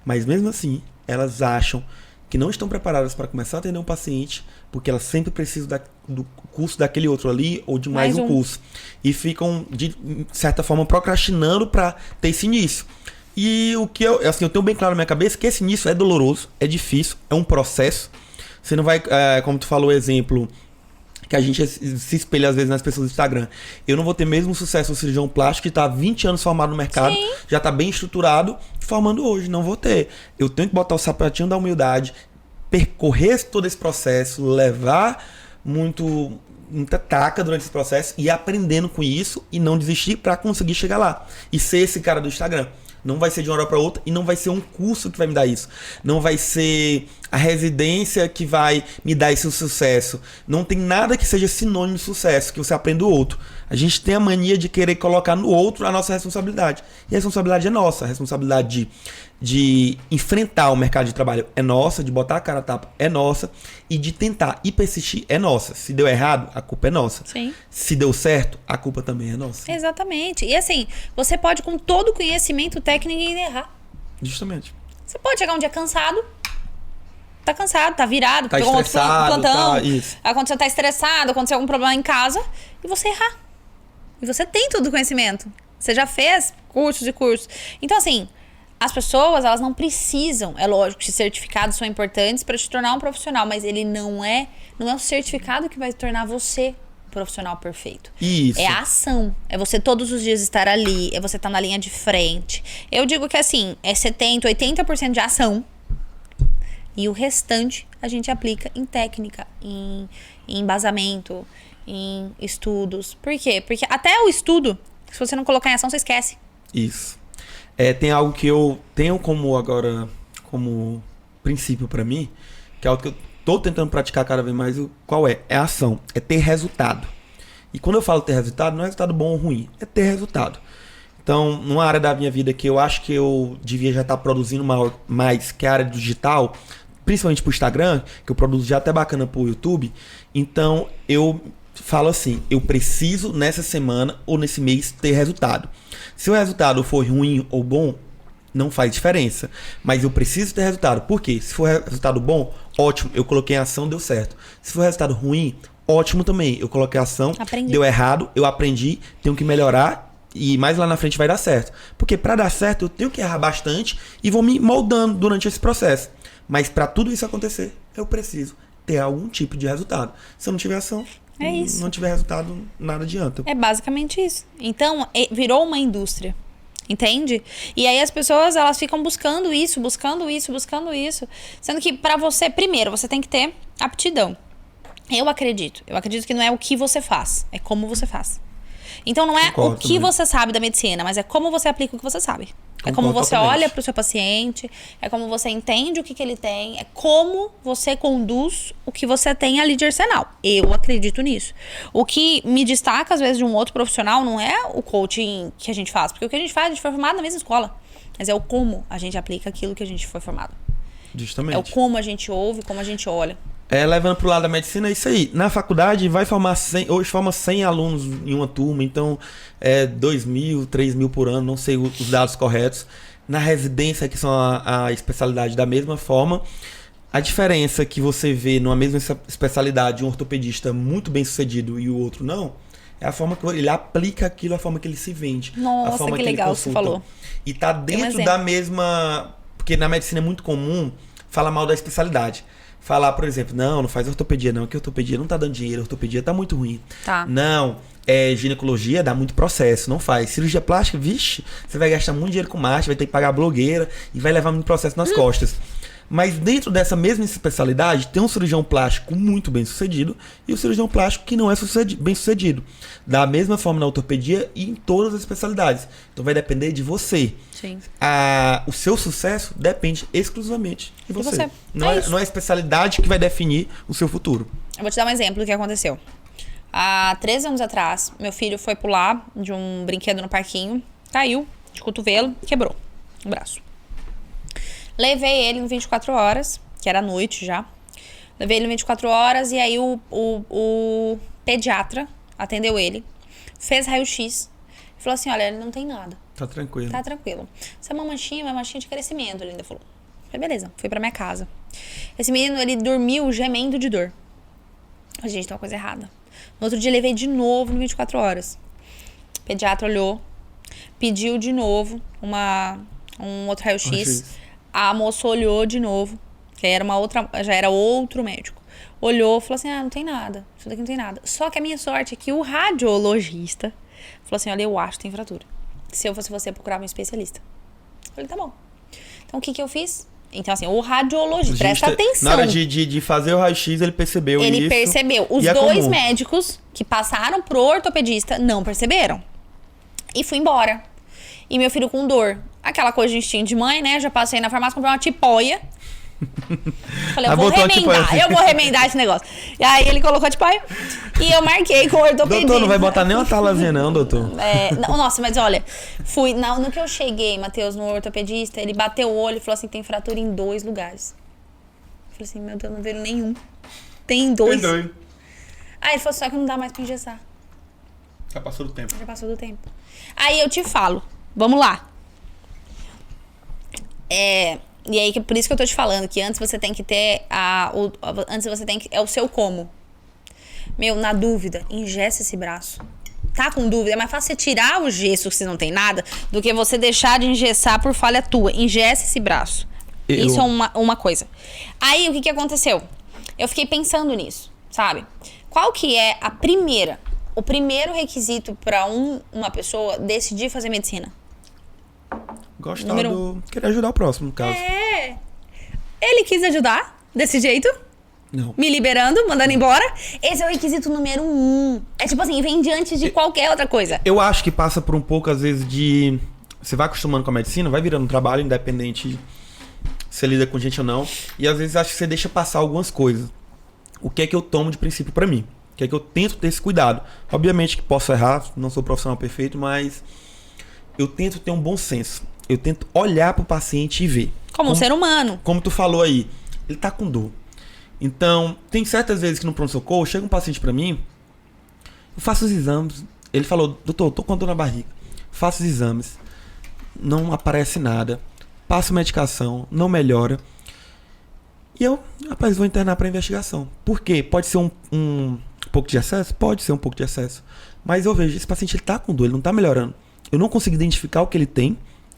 Mas mesmo assim, elas acham que não estão preparadas para começar a atender um paciente, porque elas sempre precisam do curso daquele outro ali ou de mais um curso. E ficam, de certa forma, procrastinando para ter esse início. E o que eu tenho bem claro na minha cabeça que esse início é doloroso, é difícil, é um processo. Você não vai, como tu falou, exemplo, que a gente se espelha às vezes nas pessoas do Instagram. Eu não vou ter mesmo sucesso no cirurgião plástico que está há 20 anos formado no mercado, Sim. já está bem estruturado, formando hoje. Não vou ter. Eu tenho que botar o sapatinho da humildade, percorrer todo esse processo, levar muita taca durante esse processo e ir aprendendo com isso e não desistir para conseguir chegar lá. E ser esse cara do Instagram. Não vai ser de uma hora para outra e não vai ser um curso que vai me dar isso. Não vai ser a residência que vai me dar esse sucesso. Não tem nada que seja sinônimo de sucesso, que você aprenda do outro. A gente tem a mania de querer colocar no outro a nossa responsabilidade. E a responsabilidade é nossa. A responsabilidade de enfrentar o mercado de trabalho é nossa, de botar a cara a tapa é nossa e de tentar e persistir é nossa. Se deu errado, a culpa é nossa. Sim. Se deu certo, a culpa também é nossa. Exatamente. E assim, você pode com todo o conhecimento técnico errar. Justamente. Você pode chegar um dia cansado, tá virado, Tá pegou um outro estressado, plantão, isso. tá estressado, aconteceu algum problema em casa e você errar. E você tem todo o conhecimento. Você já fez cursos e cursos. Então assim, as pessoas, elas não precisam, é lógico que certificados são importantes para te tornar um profissional, mas ele não é o certificado que vai tornar você um profissional perfeito. Isso. É a ação, é você todos os dias estar ali, é você estar na linha de frente. Eu digo que assim, é 70%, 80% de ação e o restante a gente aplica em técnica, em embasamento, em estudos. Por quê? Porque até o estudo, se você não colocar em ação, você esquece. Isso. Tem algo que eu tenho como princípio pra mim, que é algo que eu tô tentando praticar cada vez mais. Qual é? É a ação, é ter resultado. E quando eu falo ter resultado, não é resultado bom ou ruim, é ter resultado. Então, numa área da minha vida que eu acho que eu devia já estar produzindo mais, que é a área do digital, principalmente pro Instagram, que eu produzo já até bacana pro YouTube, então eu falo assim, eu preciso nessa semana ou nesse mês ter resultado. Se o resultado for ruim ou bom, não faz diferença. Mas eu preciso ter resultado. Por quê? Se for resultado bom, ótimo, eu coloquei em ação, deu certo. Se for resultado ruim, ótimo também. Eu coloquei em ação, deu errado, eu aprendi, tenho que melhorar e mais lá na frente vai dar certo. Porque para dar certo, eu tenho que errar bastante e vou me moldando durante esse processo. Mas para tudo isso acontecer, eu preciso ter algum tipo de resultado. Se eu não tiver ação, é isso. Não tiver resultado, nada adianta. É basicamente isso. Então, virou uma indústria. Entende? E aí as pessoas, elas ficam buscando isso. Sendo que pra você, primeiro, você tem que ter aptidão. Eu acredito que não é o que você faz, é como você faz. Então não é o que você sabe da medicina, mas é como você aplica o que você sabe. É como você olha para o seu paciente, é como você entende o que ele tem, é como você conduz o que você tem ali de arsenal. Eu acredito nisso. O que me destaca, às vezes, de um outro profissional não é o coaching que a gente faz, porque o que a gente faz, a gente foi formado na mesma escola, mas é o como a gente aplica aquilo que a gente foi formado. Justamente. É o como a gente ouve, como a gente olha. Levando pro lado da medicina, é isso aí. Na faculdade, vai formar 100, hoje forma 100 alunos em uma turma, então 2.000, 3.000 por ano, não sei os dados corretos. Na residência, que são a especialidade da mesma forma, a diferença que você vê numa mesma especialidade, um ortopedista muito bem sucedido e o outro não, é a forma que ele aplica aquilo, a forma que ele se vende. Nossa, a forma que legal você falou. E tá dentro da mesma... Porque na medicina é muito comum falar mal da especialidade. Falar, por exemplo, não faz ortopedia não, que ortopedia não tá dando dinheiro, ortopedia tá muito ruim. Tá. Não, ginecologia dá muito processo, não faz. Cirurgia plástica, vixe, você vai gastar muito dinheiro com marketing, vai ter que pagar blogueira e vai levar muito processo nas costas. Mas dentro dessa mesma especialidade, tem um cirurgião plástico muito bem sucedido e o cirurgião plástico que não é bem sucedido. Da mesma forma na ortopedia e em todas as especialidades. Então vai depender de você. Sim. O seu sucesso depende exclusivamente de você. Não é a especialidade que vai definir o seu futuro. Eu vou te dar um exemplo do que aconteceu. Há 13 anos atrás, meu filho foi pular de um brinquedo no parquinho, caiu de cotovelo, quebrou o braço. Levei ele no 24 horas, que era noite já. Levei ele no 24 horas e aí o pediatra atendeu ele, fez raio-x e falou assim, olha, ele não tem nada. Tá tranquilo. Tá tranquilo. Isso é uma manchinha de crescimento, ele ainda falou. Falei, beleza, fui pra minha casa. Esse menino, ele dormiu gemendo de dor. Falei, gente, tem uma coisa errada. No outro dia, levei de novo no 24 horas. O pediatra olhou, pediu de novo um outro raio-x. A moça olhou de novo, que já era outro médico. Olhou, falou assim, não tem nada. Isso daqui não tem nada. Só que a minha sorte é que o radiologista falou assim, olha, eu acho que tem fratura. Se eu fosse você, procurava um especialista. Eu falei, tá bom. Então, o que eu fiz? Então, assim, o radiologista, presta atenção. Na hora de fazer o raio-x, ele percebeu isso. Ele percebeu. Os dois médicos que passaram pro ortopedista não perceberam. E fui embora. E meu filho com dor. Aquela coisa de instinto de mãe, né? Já passei na farmácia, comprei uma tipóia. Falei, eu vou remendar esse negócio. E aí ele colocou a tipóia e eu marquei com o ortopedista. Doutor, não vai botar nem uma talazinha não, doutor. Nossa, mas olha, no que eu cheguei, Matheus, no ortopedista, ele bateu o olho e falou assim, tem fratura em 2 lugares. Eu falei assim, meu Deus, não veio nenhum. Tem 2. Tem 2. Aí ele falou, só que não dá mais pra engessar. Já passou do tempo. Aí eu te falo, vamos lá. E aí, por isso que eu tô te falando, que antes você tem que ter é o seu como. Meu, na dúvida, engessa esse braço. Tá com dúvida? É mais fácil você tirar o gesso se não tem nada, do que você deixar de engessar por falha tua. Engessa esse braço. Isso é uma coisa. Aí, o que aconteceu? Eu fiquei pensando nisso, sabe? Qual que é o primeiro requisito pra uma pessoa decidir fazer medicina? Querer ajudar o próximo, no caso. Ele quis ajudar desse jeito? Não. Me liberando, mandando embora? Esse é o requisito número 1. É tipo assim, vem diante de qualquer outra coisa. Eu acho que passa por um pouco, às vezes, de... Você vai acostumando com a medicina, vai virando um trabalho, independente se você lida com gente ou não. E às vezes acho que você deixa passar algumas coisas. O que é que eu tomo de princípio pra mim? O que é que eu tento ter esse cuidado? Obviamente que posso errar, não sou profissional perfeito, mas eu tento ter um bom senso. Eu tento olhar pro paciente e ver. Como um ser humano. Como tu falou aí, ele tá com dor. Então, tem certas vezes que no pronto-socorro chega um paciente pra mim, eu faço os exames. Ele falou, doutor, tô com dor na barriga. Faço os exames, não aparece nada. Passo medicação, não melhora. E eu, rapaz, vou internar pra investigação. Por quê? Pode ser um pouco de excesso? Pode ser um pouco de excesso. Mas eu vejo, esse paciente ele tá com dor, ele não tá melhorando. Eu não consigo identificar o que ele tem,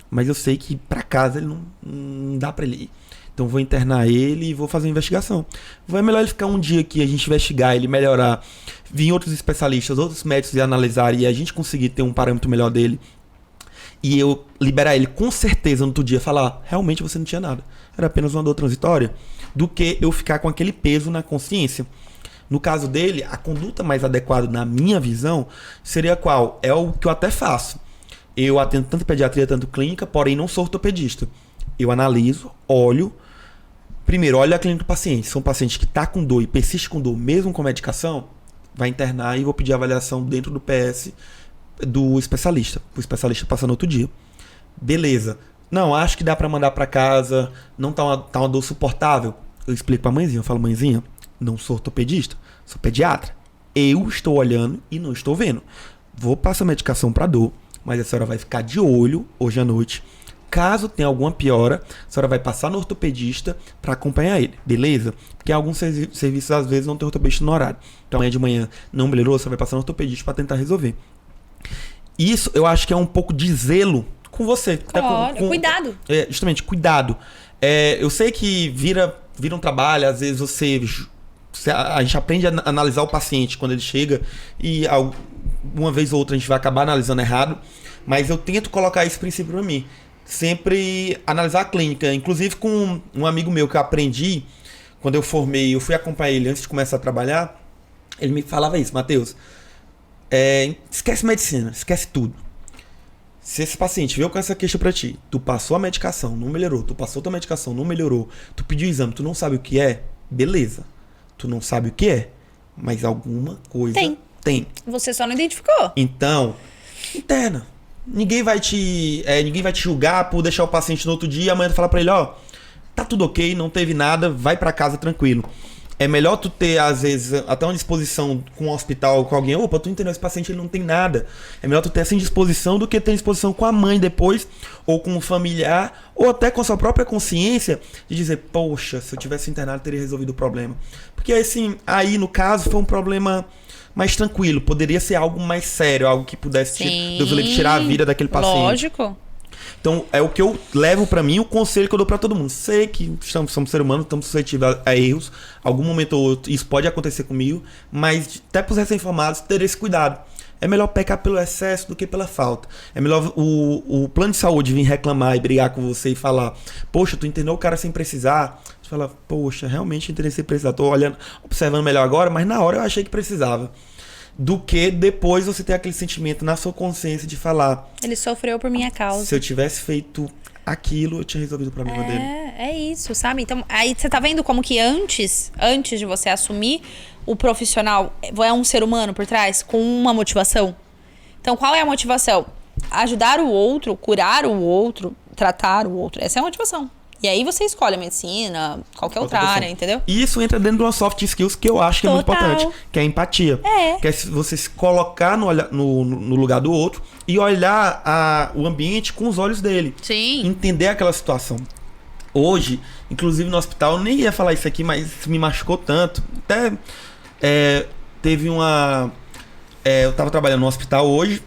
mas eu sei que pra casa ele não dá pra ele ir. Então vou internar ele e vou fazer uma investigação. É melhor ele ficar um dia aqui, a gente investigar, ele melhorar, vir outros especialistas, outros médicos e analisar e a gente conseguir ter um parâmetro melhor dele. E eu liberar ele com certeza no outro dia, falar, realmente você não tinha nada. Era apenas uma dor transitória, do que eu ficar com aquele peso na consciência. No caso dele, a conduta mais adequada na minha visão seria qual? É o que eu até faço. Eu atendo tanto pediatria, tanto clínica, porém não sou ortopedista. Eu analiso, olho. Primeiro, olho a clínica do paciente. Se é um paciente que está com dor e persiste com dor, mesmo com medicação, vai internar e vou pedir avaliação dentro do PS do especialista. O especialista passa no outro dia. Beleza. Não, acho que dá para mandar para casa. Não tá uma dor suportável. Eu explico pra mãezinha. Eu falo, mãezinha, não sou ortopedista, sou pediatra. Eu estou olhando e não estou vendo. Vou passar medicação para dor, mas a senhora vai ficar de olho hoje à noite. Caso tenha alguma piora, a senhora vai passar no ortopedista para acompanhar ele, beleza? Porque alguns serviços às vezes não tem ortopedista no horário. Então amanhã de manhã não melhorou, você vai passar no ortopedista para tentar resolver. Isso eu acho que é um pouco de zelo com você. Cuidado. Justamente, cuidado. Eu sei que vira um trabalho, às vezes a gente aprende a analisar o paciente quando ele chega e uma vez ou outra a gente vai acabar analisando errado, mas eu tento colocar esse princípio para mim. Sempre analisar a clínica. Inclusive com um amigo meu que eu aprendi, quando eu formei, eu fui acompanhar ele antes de começar a trabalhar, ele me falava isso, Matheus, esquece medicina, esquece tudo. Se esse paciente veio com essa queixa pra ti, tu passou a medicação, não melhorou, tu passou tua medicação, não melhorou, tu pediu o exame, tu não sabe o que é, beleza. Tu não sabe o que é, mas alguma coisa Tem. Você só não identificou. Então, interna. Ninguém vai te julgar por deixar o paciente no outro dia e amanhã tu falar pra ele, ó, tá tudo ok, não teve nada, vai pra casa tranquilo. É melhor tu ter, às vezes, até uma disposição com o hospital, com alguém, opa, tu entendeu, esse paciente ele não tem nada. É melhor tu ter essa indisposição do que ter indisposição com a mãe depois, ou com um familiar, ou até com a sua própria consciência, de dizer, poxa, se eu tivesse internado, eu teria resolvido o problema. Porque assim, aí no caso foi um problema mais tranquilo, poderia ser algo mais sério, algo que pudesse Deus o livre, tirar a vida daquele paciente. Lógico. Então, é o que eu levo pra mim, o conselho que eu dou pra todo mundo. Sei que somos seres humanos, estamos suscetíveis a erros. Algum momento ou outro, isso pode acontecer comigo. Mas, até pros recém-informados, ter esse cuidado. É melhor pecar pelo excesso do que pela falta. É melhor o plano de saúde vir reclamar e brigar com você e falar, poxa, tu entendeu o cara sem precisar? Você fala, poxa, realmente entendeu sem precisar. Tô olhando, observando melhor agora, mas na hora eu achei que precisava. Do que depois você ter aquele sentimento na sua consciência de falar, ele sofreu por minha causa. se eu tivesse feito aquilo, eu tinha resolvido o problema dele. É isso, sabe? Então, aí você tá vendo como que antes de você assumir, o profissional é um ser humano por trás com uma motivação. Então, qual é a motivação? Ajudar o outro, curar o outro, tratar o outro. Essa é a motivação. E aí você escolhe a medicina, qualquer outra área, entendeu? E isso entra dentro de uma soft skills que eu acho que é muito importante, que é a empatia. Que é você se colocar no lugar do outro e olhar o ambiente com os olhos dele. Sim. Entender aquela situação. Hoje, inclusive no hospital, eu nem ia falar isso aqui, mas isso me machucou tanto. Até teve uma... eu tava trabalhando no hospital hoje,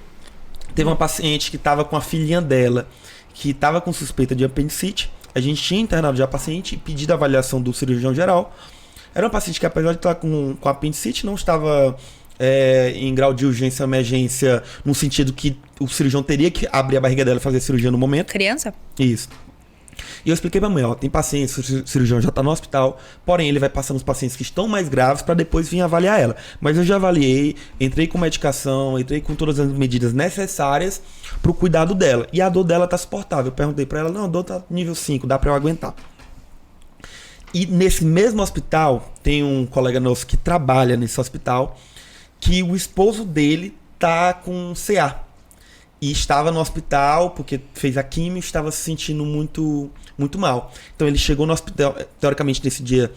teve uma paciente que tava com a filhinha dela, que tava com suspeita de apendicite. A gente tinha internado já a paciente e pedido a avaliação do cirurgião geral. Era uma paciente que, apesar de estar com apendicite, não estava em grau de urgência ou emergência, no sentido que o cirurgião teria que abrir a barriga dela e fazer a cirurgia no momento. Criança? Isso. E eu expliquei pra mãe, ó, tem pacientes, o cirurgião já tá no hospital, porém ele vai passando os pacientes que estão mais graves para depois vir avaliar ela. Mas eu já avaliei, entrei com medicação, entrei com todas as medidas necessárias pro cuidado dela. E a dor dela tá suportável. Eu perguntei pra ela, não, a dor tá nível 5, dá pra eu aguentar. E nesse mesmo hospital, tem um colega nosso que trabalha nesse hospital, que o esposo dele tá com CA. E estava no hospital, porque fez a quimio, estava se sentindo muito, muito mal. Então ele chegou no hospital, teoricamente nesse dia,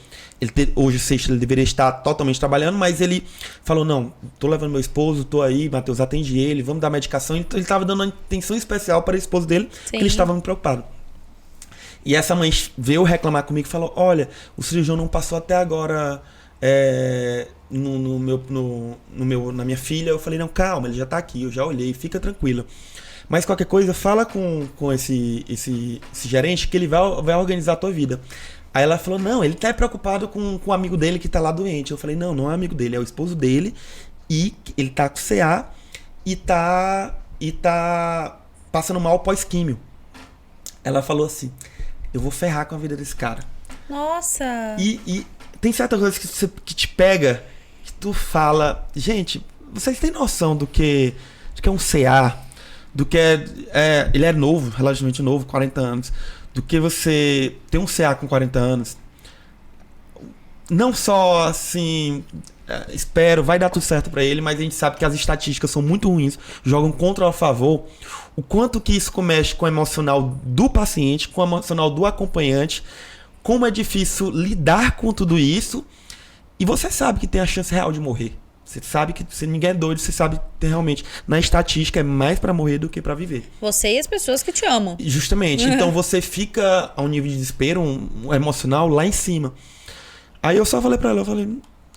hoje sexta, ele deveria estar totalmente trabalhando, mas ele falou, não, tô levando meu esposo, tô aí, Matheus, atende ele, vamos dar medicação. Então ele estava dando uma atenção especial para o esposo dele, porque ele estava muito preocupado. E essa mãe veio reclamar comigo e falou, olha, o cirurgião não passou até agora... na minha filha. Eu falei, não, calma, ele já tá aqui, eu já olhei, fica tranquila. Mas qualquer coisa, fala com esse gerente que ele vai organizar a tua vida. Aí ela falou, não, ele tá preocupado com o amigo dele que tá lá doente. Eu falei, não, não é amigo dele, é o esposo dele, e ele tá com CA e tá passando mal pós-químio. Ela falou assim, eu vou ferrar com a vida desse cara. Nossa! E tem certas coisas que te pega, que tu fala, gente, vocês têm noção do que é um CA, do que ele é novo, relativamente novo, 40 anos, do que você tem um CA com 40 anos. Não só assim, espero, vai dar tudo certo pra ele, mas a gente sabe que as estatísticas são muito ruins, jogam contra ou a favor. O quanto que isso mexe com o emocional do paciente, com o emocional do acompanhante, como é difícil lidar com tudo isso, e você sabe que tem a chance real de morrer. Você sabe que ninguém é doido, você sabe que realmente, na estatística, é mais pra morrer do que pra viver. Você e as pessoas que te amam. Justamente. Então você fica a um nível de desespero, um emocional lá em cima. Aí eu só falei pra ela, eu falei,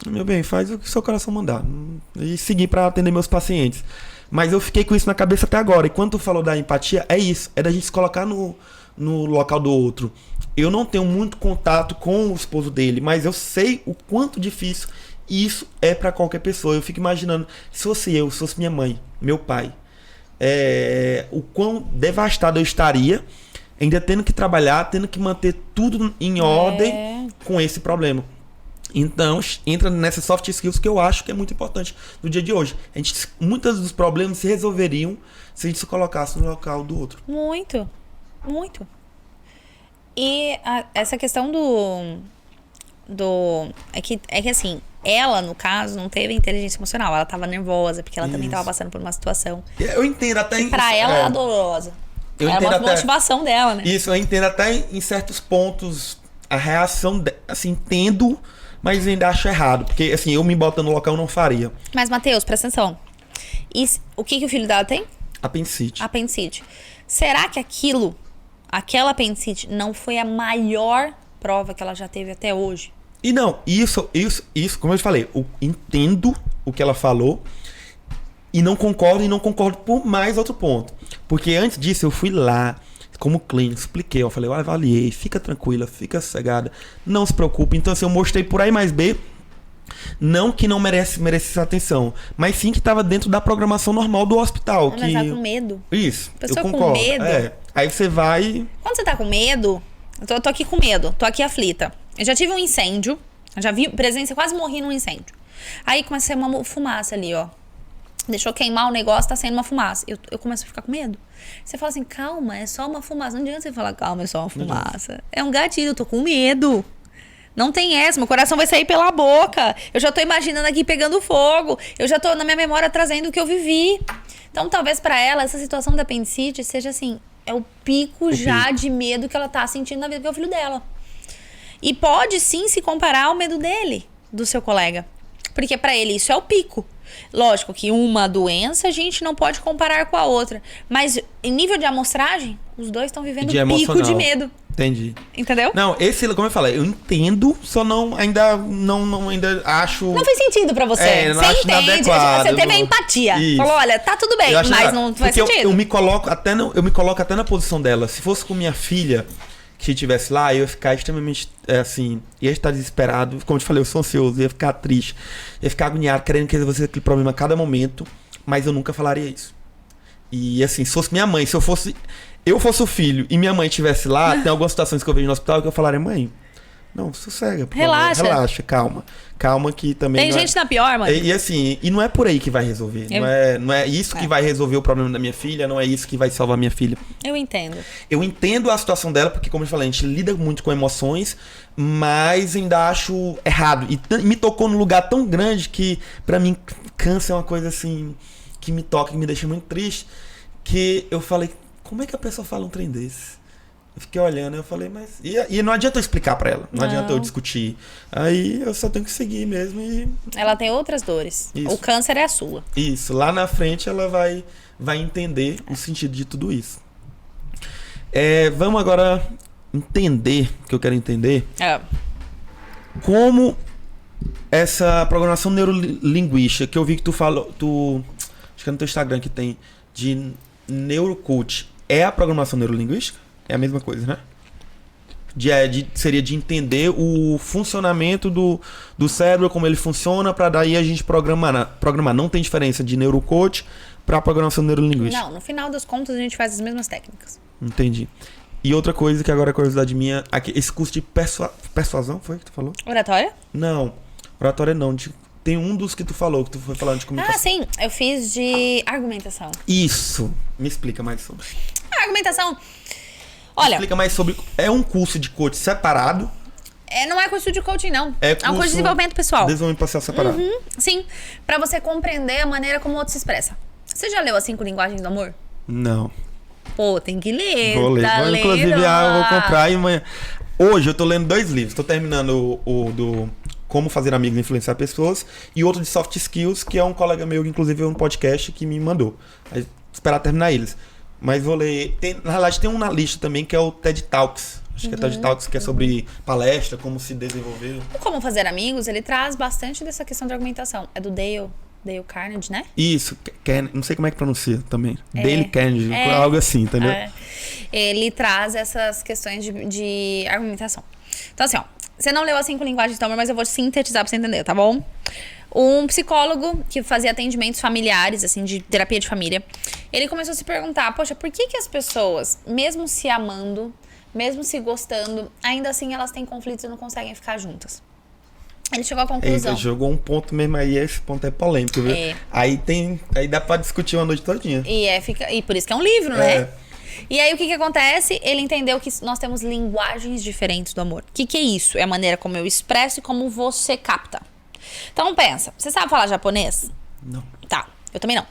meu bem, faz o que seu coração mandar. E seguir pra atender meus pacientes. Mas eu fiquei com isso na cabeça até agora. E quando tu falou da empatia, é isso. É da gente se colocar no local do outro. Eu não tenho muito contato com o esposo dele, mas eu sei o quanto difícil isso é pra qualquer pessoa. Eu fico imaginando, se fosse eu, se fosse minha mãe, meu pai, o quão devastado eu estaria, ainda tendo que trabalhar, tendo que manter tudo em ordem com esse problema. Então, entra nessas soft skills que eu acho que é muito importante no dia de hoje. Muitos dos problemas se resolveriam se a gente se colocasse no local do outro. Muito, muito. E essa questão é que assim, Ela, no caso, não teve inteligência emocional. Ela tava nervosa, porque ela também tava passando por uma situação. Eu entendo até... Pra ela era dolorosa. Era uma motivação dela, né? Isso, eu entendo até em certos pontos a reação, assim, entendo, mas ainda acho errado. Porque, assim, eu me botando no local eu não faria. Mas, Matheus, presta atenção. O que o filho dela tem? Apendicite. Apendicite. Será que aquela apendicite não foi a maior prova que ela já teve até hoje? E não, isso, como eu te falei, eu entendo o que ela falou e não concordo por mais outro ponto. Porque antes disso eu fui lá, como clínico, expliquei, eu falei, eu avaliei, fica tranquila, fica sossegada, não se preocupe. Então assim, eu mostrei por A e mais B, não que não merecesse atenção, mas sim que estava dentro da programação normal do hospital. Mas tá com medo. Isso, pessoa eu concordo. com medo. Aí você vai... Quando você tá com medo, eu tô aqui com medo, tô aqui aflita. Eu já tive um incêndio, eu já vi presença, quase morri num incêndio. Aí começa a sair uma fumaça ali, ó. Deixou queimar o negócio, tá saindo uma fumaça. Eu começo a ficar com medo. Você fala assim, calma, é só uma fumaça. Não adianta você falar, calma, é só uma fumaça. É um gatilho, eu tô com medo. Não tem essa, meu coração vai sair pela boca. Eu já tô imaginando aqui pegando fogo. Eu já tô na minha memória trazendo o que eu vivi. Então, talvez pra ela, essa situação da apendicite seja assim, é o pico de medo que ela tá sentindo na vida, que é o filho dela. E pode sim se comparar ao medo dele, do seu colega. Porque pra ele isso é o pico. Lógico que uma doença a gente não pode comparar com a outra. Mas em nível de amostragem, os dois estão vivendo um pico de medo. Entendi. Entendeu? Não, como eu falei, eu entendo, só ainda acho... Não fez sentido pra você. Não acho entende, inadequado. Você teve a empatia. Isso. Falou, olha, tá tudo bem, mas não faz sentido. Eu me coloco até na posição dela. Se fosse com minha filha, que estivesse lá, eu ia ficar extremamente, ia estar desesperado. Como eu te falei, eu sou ansioso, ia ficar triste, ia ficar agoniado, querendo resolver aquele problema a cada momento, mas eu nunca falaria isso. E assim, se fosse minha mãe, se eu fosse o filho e minha mãe estivesse lá, tem algumas situações que eu vejo no hospital que eu falaria, mãe, não, sossega, por favor, relaxa, calma que também... Tem gente na pior, mãe. E assim, e não é por aí que vai resolver. Não é isso que vai resolver o problema da minha filha, não é isso que vai salvar minha filha. Eu entendo. Eu entendo a situação dela, porque como eu falei, a gente lida muito com emoções, mas ainda acho errado. E me tocou num lugar tão grande que, pra mim, câncer é uma coisa assim, que me toca, que me deixa muito triste, que eu falei, como é que a pessoa fala um trem desse? Eu fiquei olhando, eu falei, mas... E não adianta eu explicar pra ela, não adianta eu discutir. Aí eu só tenho que seguir mesmo e... Ela tem outras dores. Isso. O câncer é a sua. Isso, lá na frente ela vai entender o sentido de tudo isso. Vamos agora entender, que eu quero entender, como essa programação neurolinguística, que eu vi que tu falou, acho que é no teu Instagram que tem, de neurocoach, é a programação neurolinguística? É a mesma coisa, né? Seria de entender o funcionamento do cérebro, como ele funciona, para daí a gente programar. Não tem diferença de neurocoach para programação neurolinguística. Não, no final das contas a gente faz as mesmas técnicas. Entendi. E outra coisa que agora é curiosidade minha, esse curso de persuasão, foi que tu falou? Oratória? Não, oratória não. Tem um dos que tu falou, que tu foi falando de comunicação. Sim, eu fiz de argumentação. Isso, me explica mais sobre. A argumentação... Olha, explica mais sobre... É um curso de coach separado? Não é curso de coaching, não. É um curso de desenvolvimento pessoal. Desenvolvimento pessoal separado. Sim, pra você compreender a maneira como o outro se expressa. Você já leu as 5 linguagens do amor? Não. Pô, tem que ler. Vou ler. Inclusive, eu vou comprar e amanhã... Hoje eu tô lendo 2 livros. Tô terminando o do Como Fazer Amigos e Influenciar Pessoas e outro de Soft Skills, que é um colega meu, que inclusive é um podcast que me mandou. Aí, esperar terminar eles. Mas vou ler. Na realidade, tem um na lista também que é o TED Talks. Acho que é TED Talks, que é sobre palestra, como se desenvolver. O Como Fazer Amigos, ele traz bastante dessa questão de argumentação. É do Dale Carnegie, né? Isso, não sei como é que pronuncia também. Dale Carnegie, algo assim, entendeu? Ele traz essas questões de argumentação. Então, assim, ó, você não leu as 5 linguagens do amor, mas eu vou sintetizar pra você entender, tá bom? Um psicólogo que fazia atendimentos familiares, assim, de terapia de família, ele começou a se perguntar, poxa, por que as pessoas, mesmo se amando, mesmo se gostando, ainda assim elas têm conflitos e não conseguem ficar juntas? Ele chegou à conclusão. Ele jogou um ponto mesmo aí, esse ponto é polêmico, viu? Aí dá pra discutir uma noite todinha. E por isso que é um livro, né? E aí o que acontece? Ele entendeu que nós temos linguagens diferentes do amor. O que é isso? É a maneira como eu expresso e como você capta. Então pensa, você sabe falar japonês? Não. Tá, eu também não.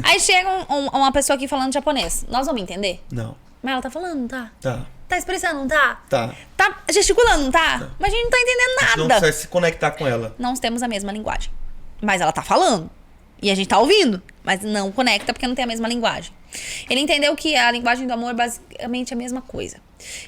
Aí chega uma pessoa aqui falando japonês. Nós vamos entender? Não. Mas ela tá falando, não tá? Tá. Tá expressando, não tá? Tá. Tá gesticulando, não tá? Mas a gente não tá entendendo Não nada. consegue se conectar com ela. Não temos a mesma linguagem. Mas ela tá falando. E a gente tá ouvindo. Mas não conecta porque não tem a mesma linguagem. Ele entendeu que a linguagem do amor é basicamente a mesma coisa.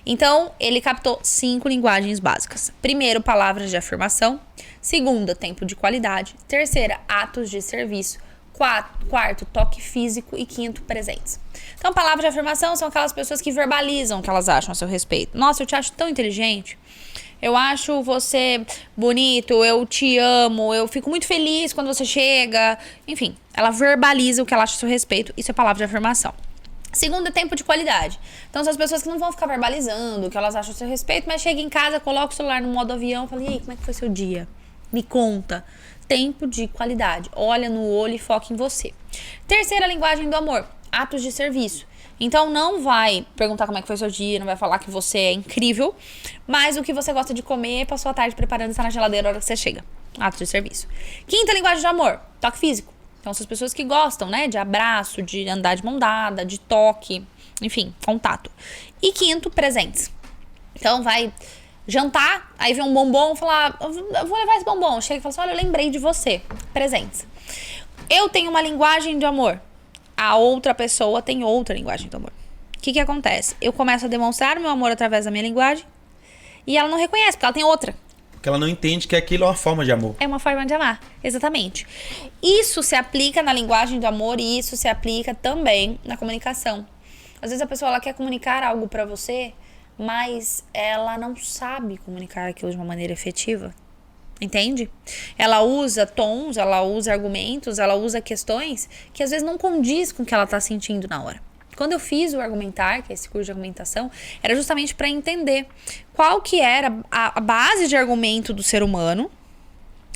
Então, ele captou 5 linguagens básicas. Primeiro, palavras de afirmação. Segunda, tempo de qualidade. Terceira, atos de serviço. Quarto, toque físico. E quinto, presentes. Então, palavras de afirmação são aquelas pessoas que verbalizam o que elas acham a seu respeito. Nossa, eu te acho tão inteligente. Eu acho você bonito, eu te amo, eu fico muito feliz quando você chega. Enfim, ela verbaliza o que ela acha a seu respeito. Isso é palavra de afirmação. Segundo, é tempo de qualidade. Então, são as pessoas que não vão ficar verbalizando o que elas acham a seu respeito, mas chega em casa, coloca o celular no modo avião e fala, e aí, como é que foi seu dia? Me conta. Tempo de qualidade. Olha no olho e foca em você. Terceira linguagem do amor. Atos de serviço. Então, não vai perguntar como é que foi seu dia, não vai falar que você é incrível, mas o que você gosta de comer, passou a tarde preparando, está na geladeira na hora que você chega. Atos de serviço. Quinta linguagem de amor. Toque físico. Então, são as pessoas que gostam, né, de abraço, de andar de mão dada, de toque, enfim, contato. E quinto, presentes. Então, vai jantar, aí vem um bombom, falar, eu vou levar esse bombom. Chega e fala assim, olha, eu lembrei de você. Presentes. Eu tenho uma linguagem de amor. A outra pessoa tem outra linguagem de amor. O que acontece? Eu começo a demonstrar o meu amor através da minha linguagem e ela não reconhece, porque ela tem outra. Porque ela não entende que aquilo é uma forma de amor. É uma forma de amar, exatamente. Isso se aplica na linguagem do amor e isso se aplica também na comunicação. Às vezes a pessoa ela quer comunicar algo pra você, mas ela não sabe comunicar aquilo de uma maneira efetiva. Entende? Ela usa tons, ela usa argumentos, ela usa questões que às vezes não condiz com o que ela tá sentindo na hora. Quando eu fiz o Argumentar, que é esse curso de argumentação, era justamente para entender qual que era a base de argumento do ser humano,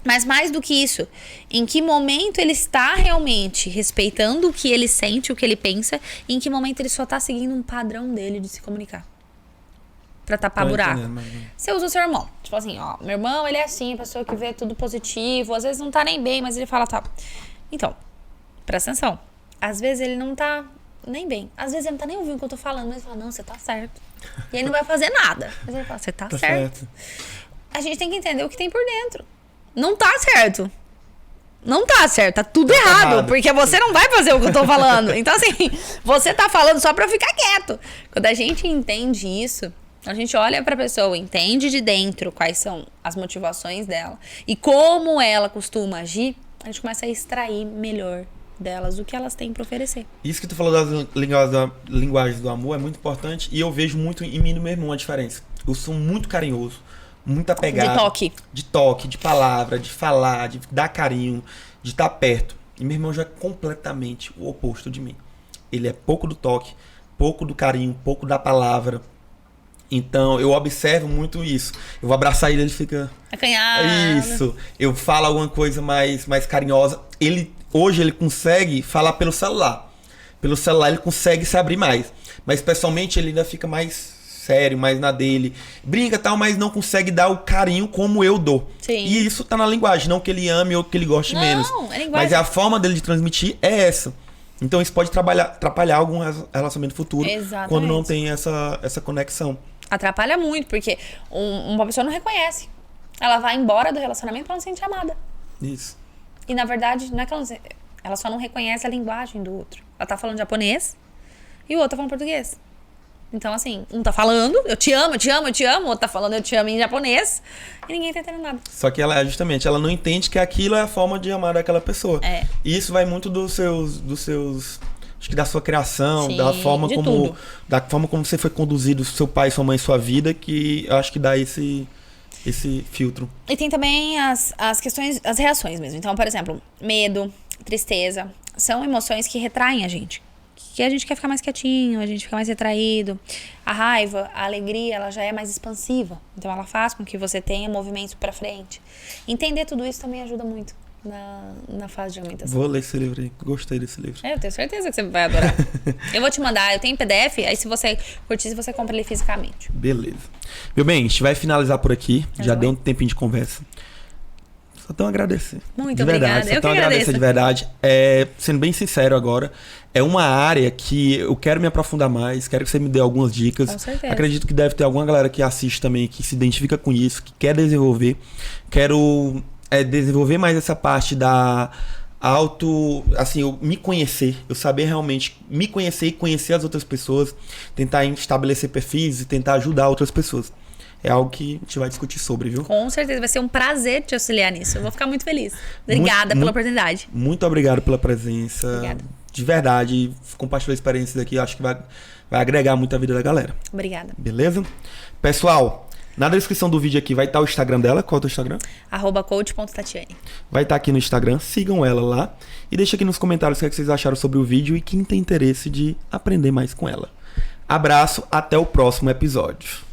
mas mais do que isso, em que momento ele está realmente respeitando o que ele sente, o que ele pensa, e em que momento ele só tá seguindo um padrão dele de se comunicar. Pra tapar buraco. Você usa o seu irmão. Tipo assim, ó, meu irmão, ele é assim, pessoa que vê tudo positivo, às vezes não tá nem bem, mas ele fala tal. Então, presta atenção. Às vezes ele não tá nem bem. Às vezes ele não tá nem ouvindo o que eu tô falando, mas ele fala, não, você tá certo. E ele não vai fazer nada. Mas ele fala, você tá certo. A gente tem que entender o que tem por dentro. Não tá certo. Não tá certo, tá tudo errado, porque você não vai fazer o que eu tô falando. Então, assim, você tá falando só pra eu ficar quieto. Quando a gente entende isso, a gente olha pra pessoa, entende de dentro quais são as motivações dela e como ela costuma agir, a gente começa a extrair melhor delas o que elas têm pra oferecer. Isso que tu falou das linguagens do amor é muito importante e eu vejo muito em mim e no meu irmão a diferença. Eu sou muito carinhoso, muito apegado. De toque. De toque, de palavra, de falar, de dar carinho, de estar perto. E meu irmão já é completamente o oposto de mim. Ele é pouco do toque, pouco do carinho, pouco da palavra. Então, eu observo muito isso. Eu vou abraçar ele, ele fica... Acanhado. Isso. Eu falo alguma coisa mais carinhosa. Hoje ele consegue falar pelo celular. Pelo celular ele consegue se abrir mais. Mas, pessoalmente, ele ainda fica mais sério, mais na dele. Brinca e tal, mas não consegue dar o carinho como eu dou. Sim. E isso tá na linguagem. Não que ele ame ou que ele goste menos. É linguagem. Mas a forma dele de transmitir é essa. Então, isso pode atrapalhar algum relacionamento futuro. Exatamente. Quando não tem essa conexão. Atrapalha muito, porque uma pessoa não reconhece. Ela vai embora do relacionamento pra não se sentir amada. Isso. E na verdade, não é que ela só não reconhece a linguagem do outro. Ela tá falando japonês e o outro tá falando português. Então, assim, um tá falando, eu te amo, eu te amo, eu te amo, o outro tá falando, eu te amo em japonês, e ninguém tá entendendo nada. Só que ela não entende que aquilo é a forma de amar daquela pessoa. É. E isso vai muito dos seus acho que da sua criação, Sim, da forma como você foi conduzido, seu pai, sua mãe, sua vida, que eu acho que dá esse filtro. E tem também as questões, as reações mesmo. Então, por exemplo, medo, tristeza, são emoções que retraem a gente. Que a gente quer ficar mais quietinho, a gente fica mais retraído. A raiva, a alegria, ela já é mais expansiva. Então, ela faz com que você tenha movimentos pra frente. Entender tudo isso também ajuda muito na fase de aumentação. Vou ler esse livro aí. Gostei desse livro. Eu tenho certeza que você vai adorar. Eu vou te mandar, eu tenho PDF, aí se você curtir, você compra ele fisicamente. Beleza. Meu bem, a gente vai finalizar por aqui. Já deu um tempinho de conversa. Só tenho a agradecer. Muito de verdade, obrigada. só Eu que tenho a agradecer agradeço. de verdade. Sendo bem sincero agora, é uma área que eu quero me aprofundar mais, quero que você me dê algumas dicas. Com certeza. Acredito que deve ter alguma galera que assiste também, que se identifica com isso, que quer desenvolver. Quero desenvolver mais essa parte da assim, eu me conhecer, eu saber realmente me conhecer e conhecer as outras pessoas, tentar estabelecer perfis e tentar ajudar outras pessoas. É algo que a gente vai discutir sobre, viu? Com certeza, vai ser um prazer te auxiliar nisso. Eu vou ficar muito feliz. Obrigada pela oportunidade. Muito obrigado pela presença. Obrigada. De verdade, compartilhar experiências aqui, eu acho que vai agregar muito a vida da galera. Obrigada. Beleza? Pessoal, na descrição do vídeo aqui vai estar o Instagram dela. Qual é o teu Instagram? @coach.tatiane. Vai estar aqui no Instagram, sigam ela lá. E deixa aqui nos comentários o que vocês acharam sobre o vídeo e quem tem interesse de aprender mais com ela. Abraço, até o próximo episódio.